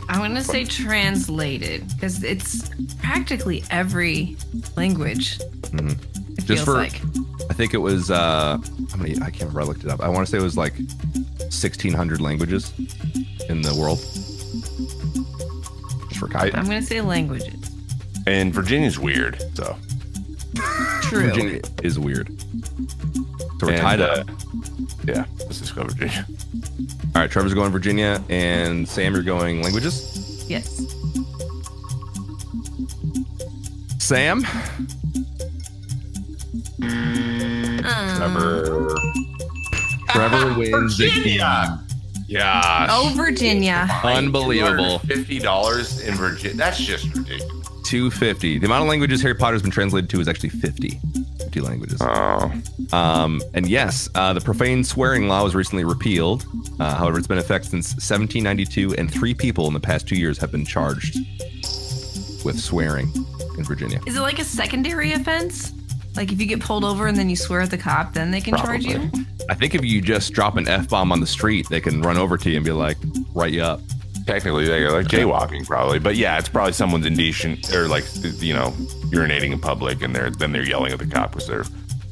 I'm going to say translated because it's practically every language. It Just feels for, like. I think it was, how many? I can't remember. I looked it up. I want to say it was like 1,600 languages in the world. Just for context. I'm going to say languages. And Virginia's weird, so. True. Virginia is weird. So we're And, tied up. Yeah, let's just go Virginia. All right, Trevor's going Virginia, and Sam, you're going languages? Yes. Sam? Trevor wins the game. Yeah. Oh, Virginia. Unbelievable. $50 in Virginia. That's just ridiculous. 250. The amount of languages Harry Potter has been translated to is actually 50. 50 languages. Oh. And yes, the profane swearing law was recently repealed. However, it's been in effect since 1792, and 3 people in the past 2 years have been charged with swearing in Virginia. Is it like a secondary offense? Like if you get pulled over and then you swear at the cop, then they can charge you? I think if you just drop an F-bomb on the street, they can run over to you and be like, write you up. Technically, they're like jaywalking, probably, but yeah, it's probably someone's indecent or like urinating in public, and they're yelling at the cop because they're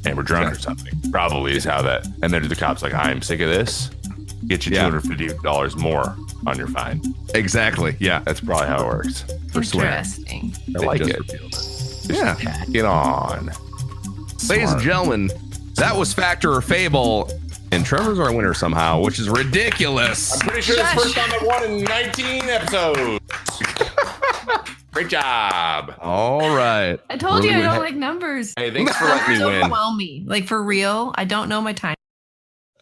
hammer drunk or something. Probably is how that. And then the cop's like, "I'm sick of this. Get you $250 more on your fine." Exactly. Yeah, That's probably how it works. for swearing. Interesting. I like it. Yeah. Tack it on. Ladies and gentlemen, that was Factor or Fable, and Trevor's our winner somehow, which is ridiculous. Pretty sure it's the first time I've won in 19 episodes. Great job. All right. I told you I Really don't like numbers. Hey, thanks for letting me Numbers win. overwhelm me. Like for real, I don't know my time.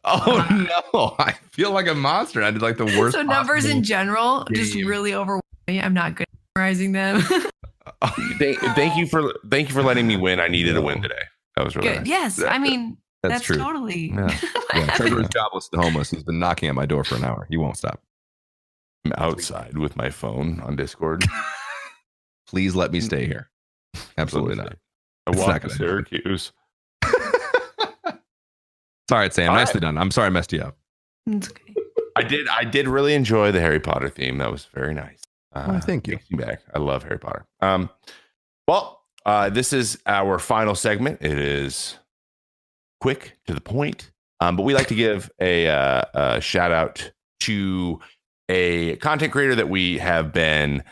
Oh no, I feel like a monster. I did like the worst. So numbers in general just game. really overwhelm me. I'm not good at memorizing them. Thank you for letting me win. I needed a win today. That was really Good. nice. Yes. I mean, that's true. totally. Yeah, Trevor is jobless and homeless. He's been knocking at my door for an hour. He won't stop. I'm outside with my phone on Discord. Please let me stay here. Absolutely not. I It's not walked to gonna Syracuse. It's all right, Sam. All Nicely right. done. I'm sorry I messed you up. It's okay. I did really enjoy the Harry Potter theme. That was very nice. Thank you. Takes me back. I love Harry Potter. This is our final segment. It is quick to the point, but we like to give a shout out to a content creator that we have been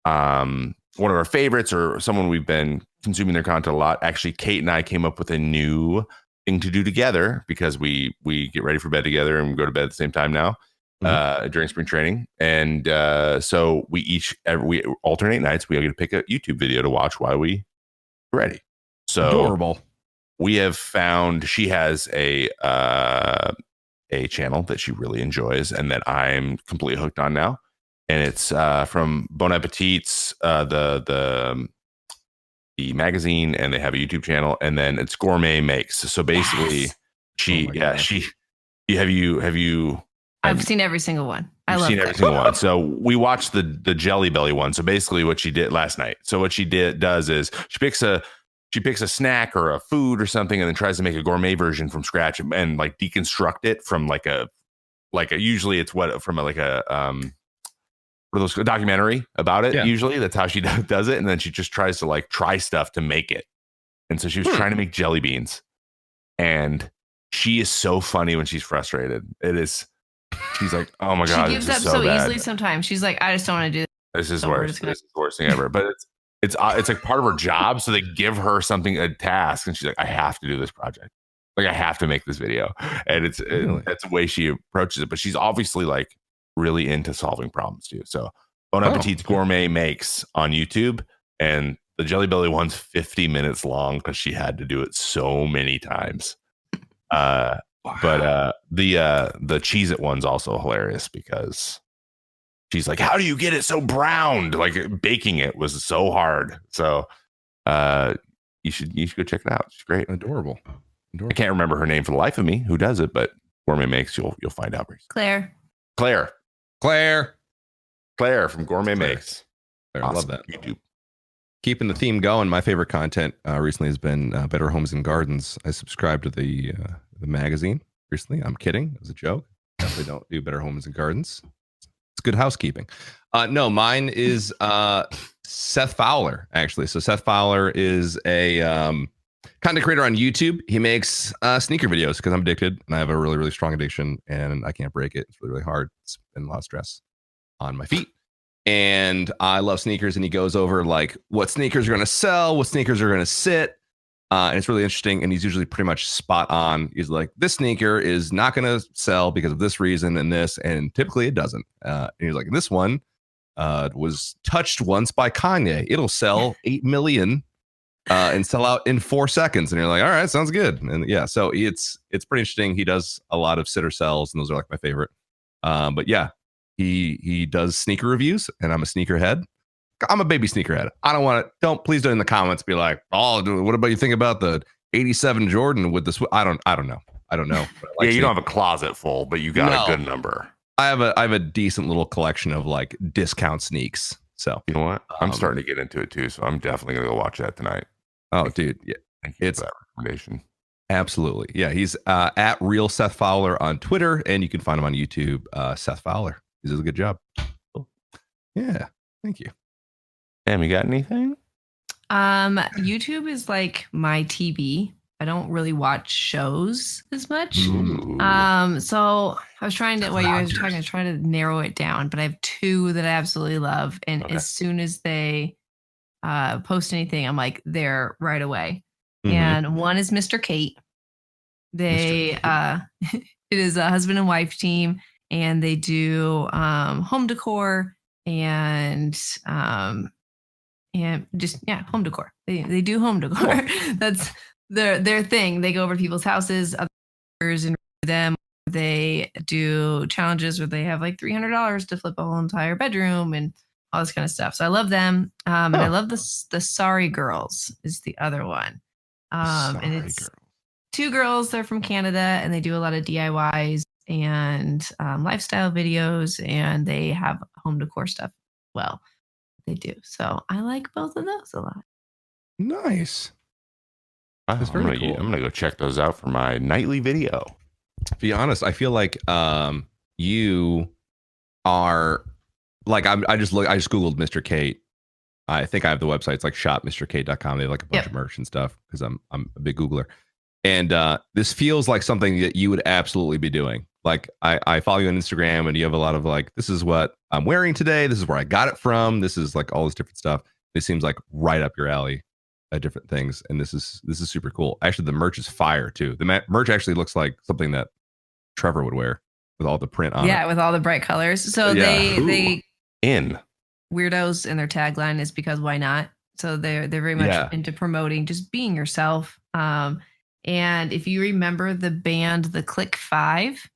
one of our favorites, or someone we've been consuming their content a lot. Actually, Kate and I came up with a new thing to do together because we get ready for bed together and we go to bed at the same time now. During spring training, and so we alternate nights. We all get to pick a YouTube video to watch while we ready. So Adorable. we have found she has a channel that she really enjoys and that I'm completely hooked on now, and it's from Bon Appetit's the magazine, and they have a YouTube channel, and then it's Gourmet Makes. So basically, have you. I've seen every single one. I've seen every single one. So we watched the Jelly Belly one. So basically what she did last night. So what she does is she picks a snack or a food or something, and then tries to make a gourmet version from scratch and like deconstruct it from like a usually it's from like a what are those, a documentary about it. Yeah. Usually that's how she does it. And then she just tries to like try stuff to make it. And so she was trying to make jelly beans, and she is so funny when she's frustrated. She's like, oh my God, she gives up this is so bad. easily sometimes. She's like, I just don't want to do this. This is So we're worse. just gonna- This is the worst thing ever. But it's like part of her job. So they give her a task, and she's like, I have to do this project. Like I have to make this video. And Really? that's the way she approaches it. But she's obviously like really into solving problems too. So Bon Appetit's Gourmet Makes on YouTube, and the Jelly Belly one's 50 minutes long because she had to do it so many times. But the Cheez-It one's also hilarious because she's like, how do you get it so browned? Like baking it was so hard. So you should go check it out. It's great. Adorable. I can't remember her name for the life of me, who does it, but Gourmet Makes, you'll find out. Claire. Claire from Gourmet Claire. Makes. I love that. YouTube. Keeping the theme going, my favorite content recently has been Better Homes and Gardens. I subscribed to the magazine recently. I'm kidding. It was a joke. Definitely don't do Better Homes and Gardens. It's good housekeeping. No, mine is Seth Fowler, actually. So Seth Fowler is a content creator on YouTube. He makes sneaker videos because I'm addicted, and I have a really, really strong addiction, and I can't break it. It's really, really hard. It's been a lot of stress on my feet. And I love sneakers, and he goes over like what sneakers are going to sell, what sneakers are going to sit. And it's really interesting. And he's usually pretty much spot on. He's like, this sneaker is not going to sell because of this reason and this. And typically it doesn't. And he's like, this one was touched once by Kanye. It'll sell 8 million and sell out in 4 seconds. And you're like, all right, sounds good. And yeah, so it's pretty interesting. He does a lot of sitter sells, and those are like my favorite. But yeah, he does sneaker reviews, and I'm a sneakerhead. I'm a baby sneakerhead. I don't want to. Please don't in the comments be like, oh, what about you think about the 87 Jordan with the? I don't know. Like, You don't have a closet full, but you got a good number. I have a decent little collection of like discount sneaks. So you know what? I'm starting to get into it too. So I'm definitely gonna go watch that tonight. Oh, dude, yeah, Thank you it's for that recommendation. Absolutely, yeah. He's at Real Seth Fowler on Twitter, and you can find him on YouTube. Seth Fowler. He does a good job. Cool. Yeah, thank you. Sam, you got anything? YouTube is like my TV. I don't really watch shows as much. Ooh. So I was trying to, while you guys were talking, I was trying to narrow it down, but I have 2 that I absolutely love. And as soon as they post anything, I'm like there right away. Mm-hmm. And one is Mr. Kate. They it is a husband and wife team, and they do home decor and just home decor. They do home decor. Cool. That's their thing. They go over to people's houses, others, and them. They do challenges where they have like $300 to flip a whole entire bedroom and all this kind of stuff. So I love them. And I love the Sorry Girls is the other one. And it's 2 girls. They're from Canada, and they do a lot of DIYs and lifestyle videos, and they have home decor stuff. Well, they do. So I like both of those a lot. Nice. That's very cool. I'm gonna go check those out for my nightly video. To be honest, I feel like you are like I just googled Mr. Kate. I think I have the website. It's like shopmrkate.com. They have like a bunch of merch and stuff because I'm a big Googler. And this feels like something that you would absolutely be doing. Like I follow you on Instagram, and you have a lot of like, this is what I'm wearing today. This is where I got it from. This is like all this different stuff. It seems like right up your alley. Different things, and this is super cool. Actually, the merch is fire too. The merch actually looks like something that Trevor would wear with all the print on it. Yeah, with all the bright colors. So they weirdos, and their tagline is because why not? So they're very much into promoting just being yourself. And if you remember the band The Click 5,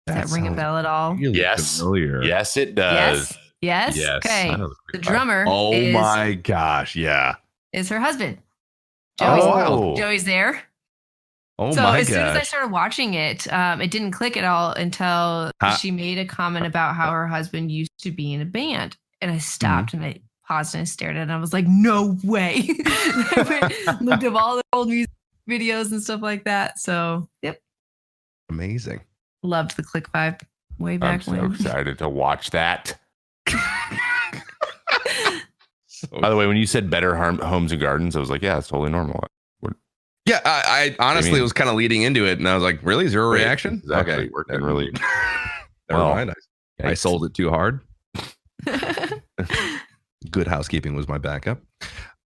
does that ring a bell at all? Really familiar. Yes, it does. Yes. Okay. The drummer. Oh my gosh! Yeah. Is her husband. Joey's there. Oh so my as gosh. soon as I started watching it, it didn't click at all until she made a comment about how her husband used to be in a band. And I stopped and I paused and I stared at it, and I was like, no way. I looked up all the old music videos and stuff like that. So, yep. Amazing. Loved The Click 5 way back when. I'm so excited to watch that. By the way, when you said better homes and gardens, I was like, yeah, it's totally normal. Yeah, I honestly was kind of leading into it, and I was like, really? Zero reaction? It's actually working really. Never Well, mind. I sold it too hard. Good housekeeping was my backup.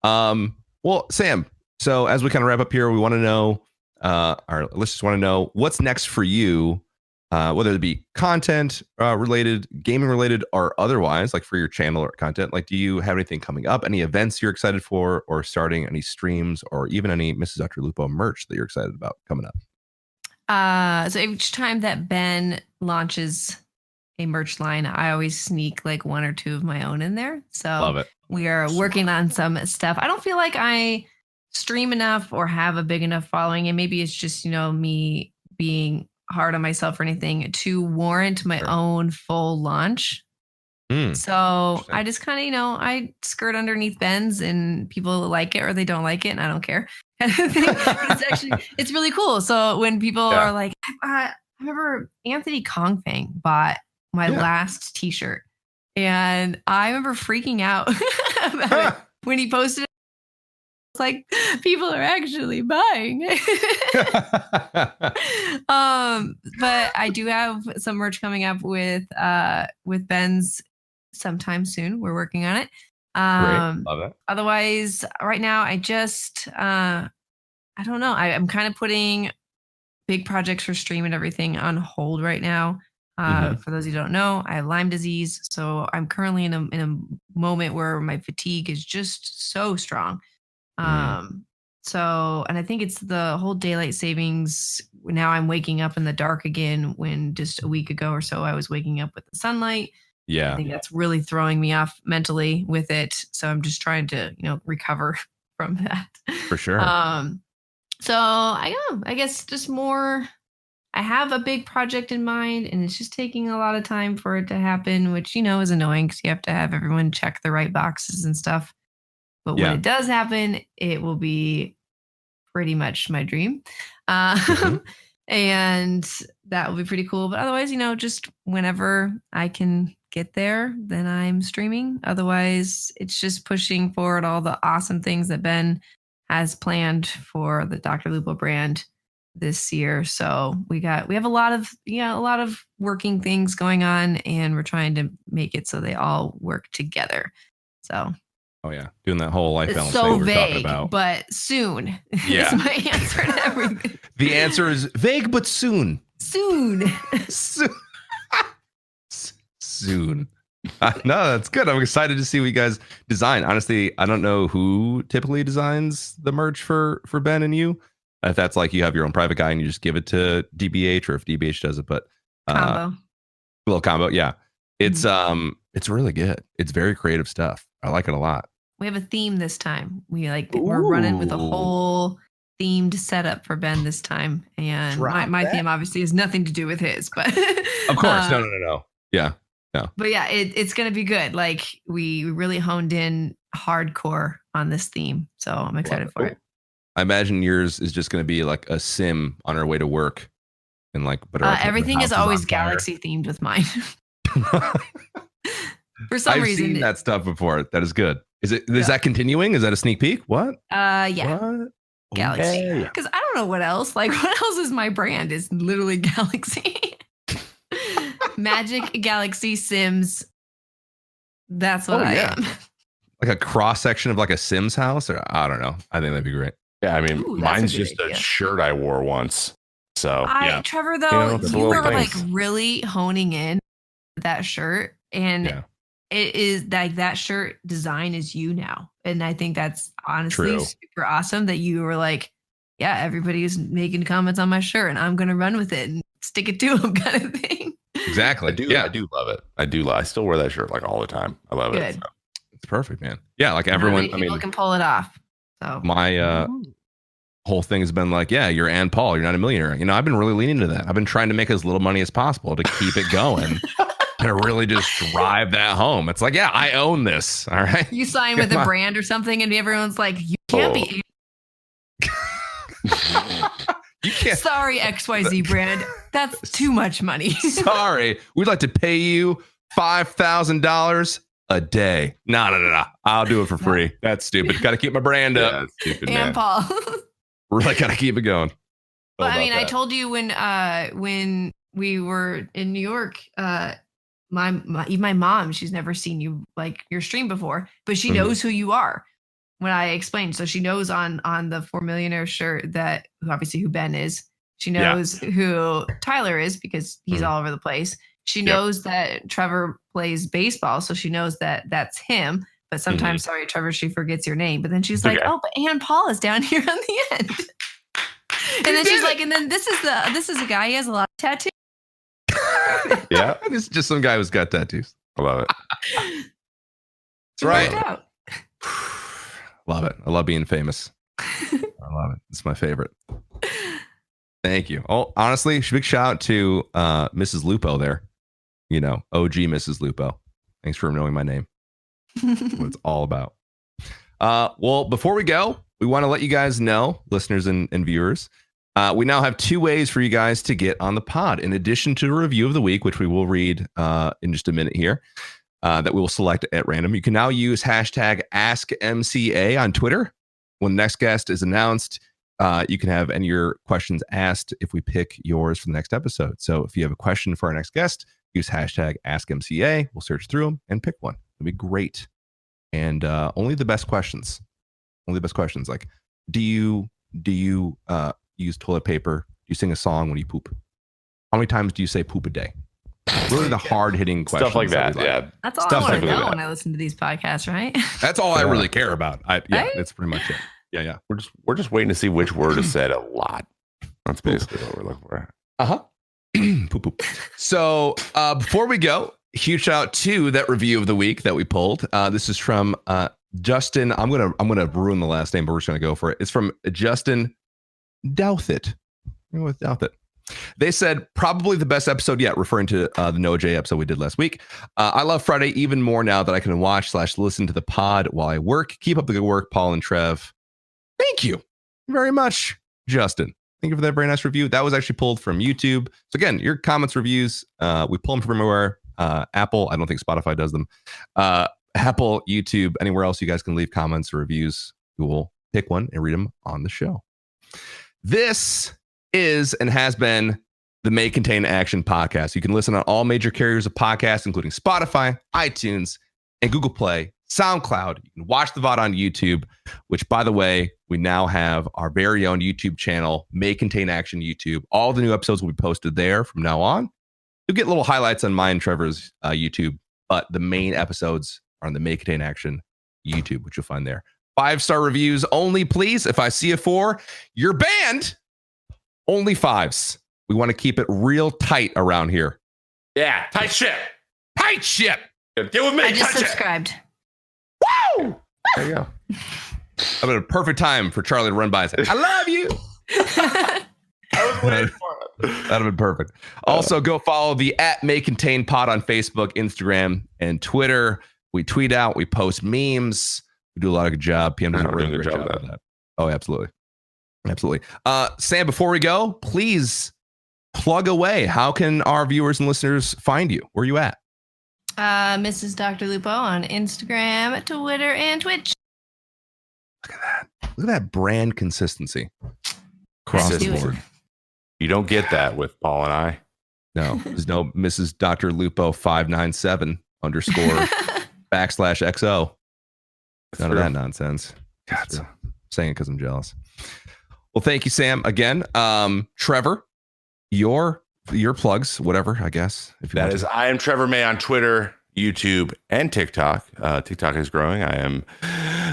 Well, Sam, so as we kind of wrap up here, we want to know, our listeners want to know what's next for you, whether it be content related, gaming related, or otherwise, like for your channel or content. Like, do you have anything coming up? Any events you're excited for, or starting any streams, or even any MrsDrLupo merch that you're excited about coming up? So each time that Ben launches a merch line, I always sneak like one or two of my own in there. So Love it. we are working on some stuff. I don't feel like I stream enough or have a big enough following, and maybe it's just, me being hard on myself or anything to warrant my own full launch. So I just kind of, I skirt underneath Ben's, and people like it or they don't like it, and I don't care. It's really cool. So when people are like, I remember Anthony Kongfang bought my last t-shirt, and I remember freaking out about it when he posted it. It's like, people are actually buying but I do have some merch coming up with Ben's sometime soon. We're working on it. Great. Love it. Otherwise, right now I just I don't know. I'm kind of putting big projects for stream and everything on hold right now. For those who don't know, I have Lyme disease, so I'm currently in a moment where my fatigue is just so strong. So, and I think it's the whole daylight savings. Now I'm waking up in the dark again, when just a week ago or so I was waking up with the sunlight. Yeah. I think that's really throwing me off mentally with it. So I'm just trying to, recover from that. For sure. So I guess just more, I have a big project in mind, and it's just taking a lot of time for it to happen, which, is annoying because you have to have everyone check the right boxes and stuff. But when it does happen, it will be pretty much my dream. And that will be pretty cool. But otherwise, just whenever I can get there, then I'm streaming. Otherwise, it's just pushing forward all the awesome things that Ben has planned for the Dr. Lupo brand this year. So we have a lot of working things going on, and we're trying to make it so they all work together. So. Oh yeah, doing that whole life balance So thing we're vague, talking about. but soon Yeah. is my answer to everything. The answer is vague, but soon. Soon. Soon. No, that's good. I'm excited to see what you guys design. Honestly, I don't know who typically designs the merch for Ben and you. If that's like you have your own private guy and you just give it to DBH, or if DBH does it, but Combo. A little combo. Yeah. It's really good. It's very creative stuff. I like it a lot. We have a theme this time. We're running with a whole themed setup for Ben this time. And my theme obviously has nothing to do with his, but of course. No. Yeah. No. But yeah, it's gonna be good. Like, we really honed in hardcore on this theme. So I'm excited for it. I imagine yours is just gonna be like a sim on our way to work, and like, but everything is always galaxy themed with mine. For some reason, I've seen that stuff before. That is good. Is that continuing? Is that a sneak peek? What? Yeah. What? Galaxy. Because I don't know what else. Like, what else is my brand? It's literally Galaxy. Magic, Galaxy, Sims. That's what I am. Like a cross section of like a Sims house, or I don't know. I think that'd be great. Yeah, I mean, Ooh, mine's just a shirt I wore once. So Trevor, though, it's you were things. like really honing in that shirt, and it is like that shirt design is you now, and I think that's honestly super awesome that you were like, yeah, everybody's making comments on my shirt, and I'm gonna run with it and stick it to them, kind of thing. Exactly. I do love it. I still wear that shirt like all the time. I love it. So. It's perfect, man. Yeah, like everyone. I mean, can pull it off. So my whole thing has been like, yeah, you're Ann Paul. You're not a millionaire. I've been really leaning to that. I've been trying to make as little money as possible to keep it going. To really just drive that home. It's like, yeah, I own this. All right. You sign with a brand or something, and everyone's like, you can't be. You can't. Sorry, XYZ brand. That's too much money. Sorry. We'd like to pay you $5,000 a day. No. I'll do it for free. That's stupid. Got to keep my brand up. That's stupid, And man. Paul. Really got to keep it going. But All I mean, about I that. told you when we were in New York, my mom, she's never seen you like your stream before, but she knows who you are when I explained. So she knows on the 4 Millionaire shirt that obviously who Ben is. She knows who Tyler is because he's all over the place. She knows that Trevor plays baseball, so she knows that that's him. But sometimes, sorry, Trevor, she forgets your name. But then she's like, "Oh, but Ann Paul is down here on the end." And then she's like, "And then this is a guy. He has a lot of tattoos." Yeah, This is just some guy who's got tattoos. I love it. That's right. Worked out. Love it. I love being famous. I love it. It's my favorite. Thank you. Oh, honestly, big shout out to Mrs. Lupo there. You know, OG Mrs. Lupo. Thanks for knowing my name. What it's all about. Well, before we go, we want to let you guys know, listeners and viewers, we now have 2 ways for you guys to get on the pod. In addition to the review of the week, which we will read in just a minute here, that we will select at random. You can now use hashtag AskMCA on Twitter. When the next guest is announced, you can have any of your questions asked if we pick yours for the next episode. So if you have a question for our next guest, use hashtag AskMCA. We'll search through them and pick one. It'll be great. And only the best questions. Only the best questions. Like, do you use toilet paper? Do you sing a song when you poop? How many times do you say poop a day? Really the hard-hitting questions. Stuff like that. we like. Yeah. That's all Stuff I want to like know that. when I listen to these podcasts, right? That's all I really care about. Right? That's pretty much it. Yeah. We're just waiting to see which word is said a lot. That's basically what we're looking for. Poop poop. So before we go, huge shout out to that review of the week that we pulled. This is from Justin. I'm gonna ruin the last name, but we're just gonna go for it. It's from Justin Douthit. With Douthit. They said probably the best episode yet, referring to the Noah J episode we did last week. I love Friday even more now that I can watch/listen to the pod while I work. Keep up the good work, Paul and Trev. Thank you very much, Justin. Thank you for that very nice review. That was actually pulled from YouTube. So again, your comments, reviews, we pull them from everywhere. Apple, I don't think Spotify does them. Apple, YouTube, anywhere else you guys can leave comments or reviews. We will pick one and read them on the show. This is and has been the May Contain Action podcast. You can listen on all major carriers of podcasts, including Spotify, iTunes, and Google Play, SoundCloud. You can watch the VOD on YouTube, which, by the way, we now have our very own YouTube channel, May Contain Action YouTube. All the new episodes will be posted there from now on. You'll get little highlights on mine and Trevor's YouTube, but the main episodes are on the May Contain Action YouTube, which you'll find there. 5-star reviews only, please. If I see a 4, you're banned. Only 5s. We want to keep it real tight around here. Yeah, tight ship. Tight ship. Get with me. I just tight ship. subscribed. Woo! There you go. I'm at a perfect time for Charlie to run by and say, I love you. I was waiting for it. That'd have been perfect. Also, go follow the @MayContainPod on Facebook, Instagram, and Twitter. We tweet out, we post memes. We do a lot of good job. PM does a really great job of that. Oh, absolutely. Absolutely. Sam, before we go, please plug away. How can our viewers and listeners find you? Where are you at? Mrs. Dr. Lupo on Instagram, Twitter, and Twitch. Look at that. Look at that brand consistency across Let's the do it. board. You don't get that with Paul and I. No, there's no Mrs. Dr. Lupo 597 _ \XO. None of that nonsense. God, I'm saying it because I'm jealous. Well, thank you, Sam. Again, Trevor, your plugs, whatever, I guess. If you That want is to. IamTrevorMay on Twitter, YouTube, and TikTok. TikTok is growing. I am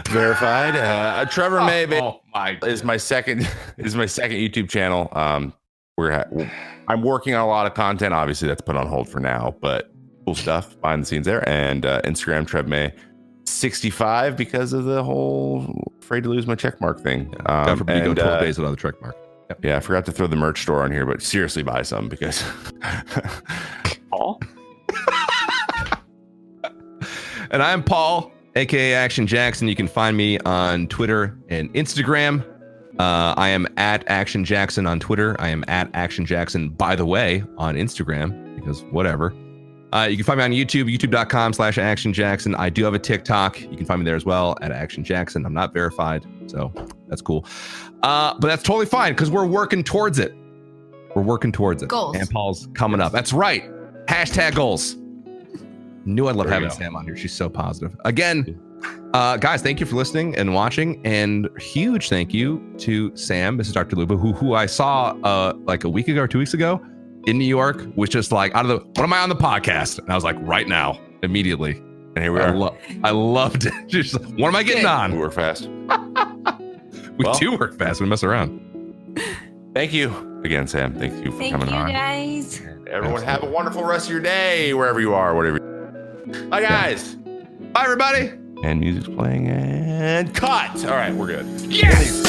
verified. Trevor May is my second YouTube channel. I'm working on a lot of content. Obviously, that's put on hold for now, but cool stuff behind the scenes there. And Instagram, Trev May 65 because of the whole afraid to lose my check mark thing. God forbid you go 12 days without a check mark. Yep. Yeah, I forgot to throw the merch store on here, but seriously buy some because Paul. And I'm Paul, aka ActionJaxon. You can find me on Twitter and Instagram. I am at ActionJaxon on Twitter. I am at ActionJaxon, by the way, on Instagram, because whatever. You can find me on YouTube, youtube.com/ActionJaxon. I do have a TikTok. You can find me there as well at ActionJaxon. I'm not verified, so that's cool. But that's totally fine because we're working towards it. We're working towards it. Goals. And Paul's coming up. That's right. Hashtag goals. Knew I'd love There you having go. Sam on here. She's so positive. Again, guys, thank you for listening and watching. And huge thank you to Sam, MrsDrLupo, who I saw like a week ago or 2 weeks ago in New York, was just like, when am I on the podcast? And I was like, right now, immediately. And here we are. I loved it. Just, when am I getting We on? work fast. We Well. do work fast. We mess around. Thank you again, Sam. Thank you for Thank coming you, on. guys. Everyone have a wonderful rest of your day, wherever you are, whatever. Bye, guys. Bye, everybody. And music's playing and cut. All right, we're good. Yes.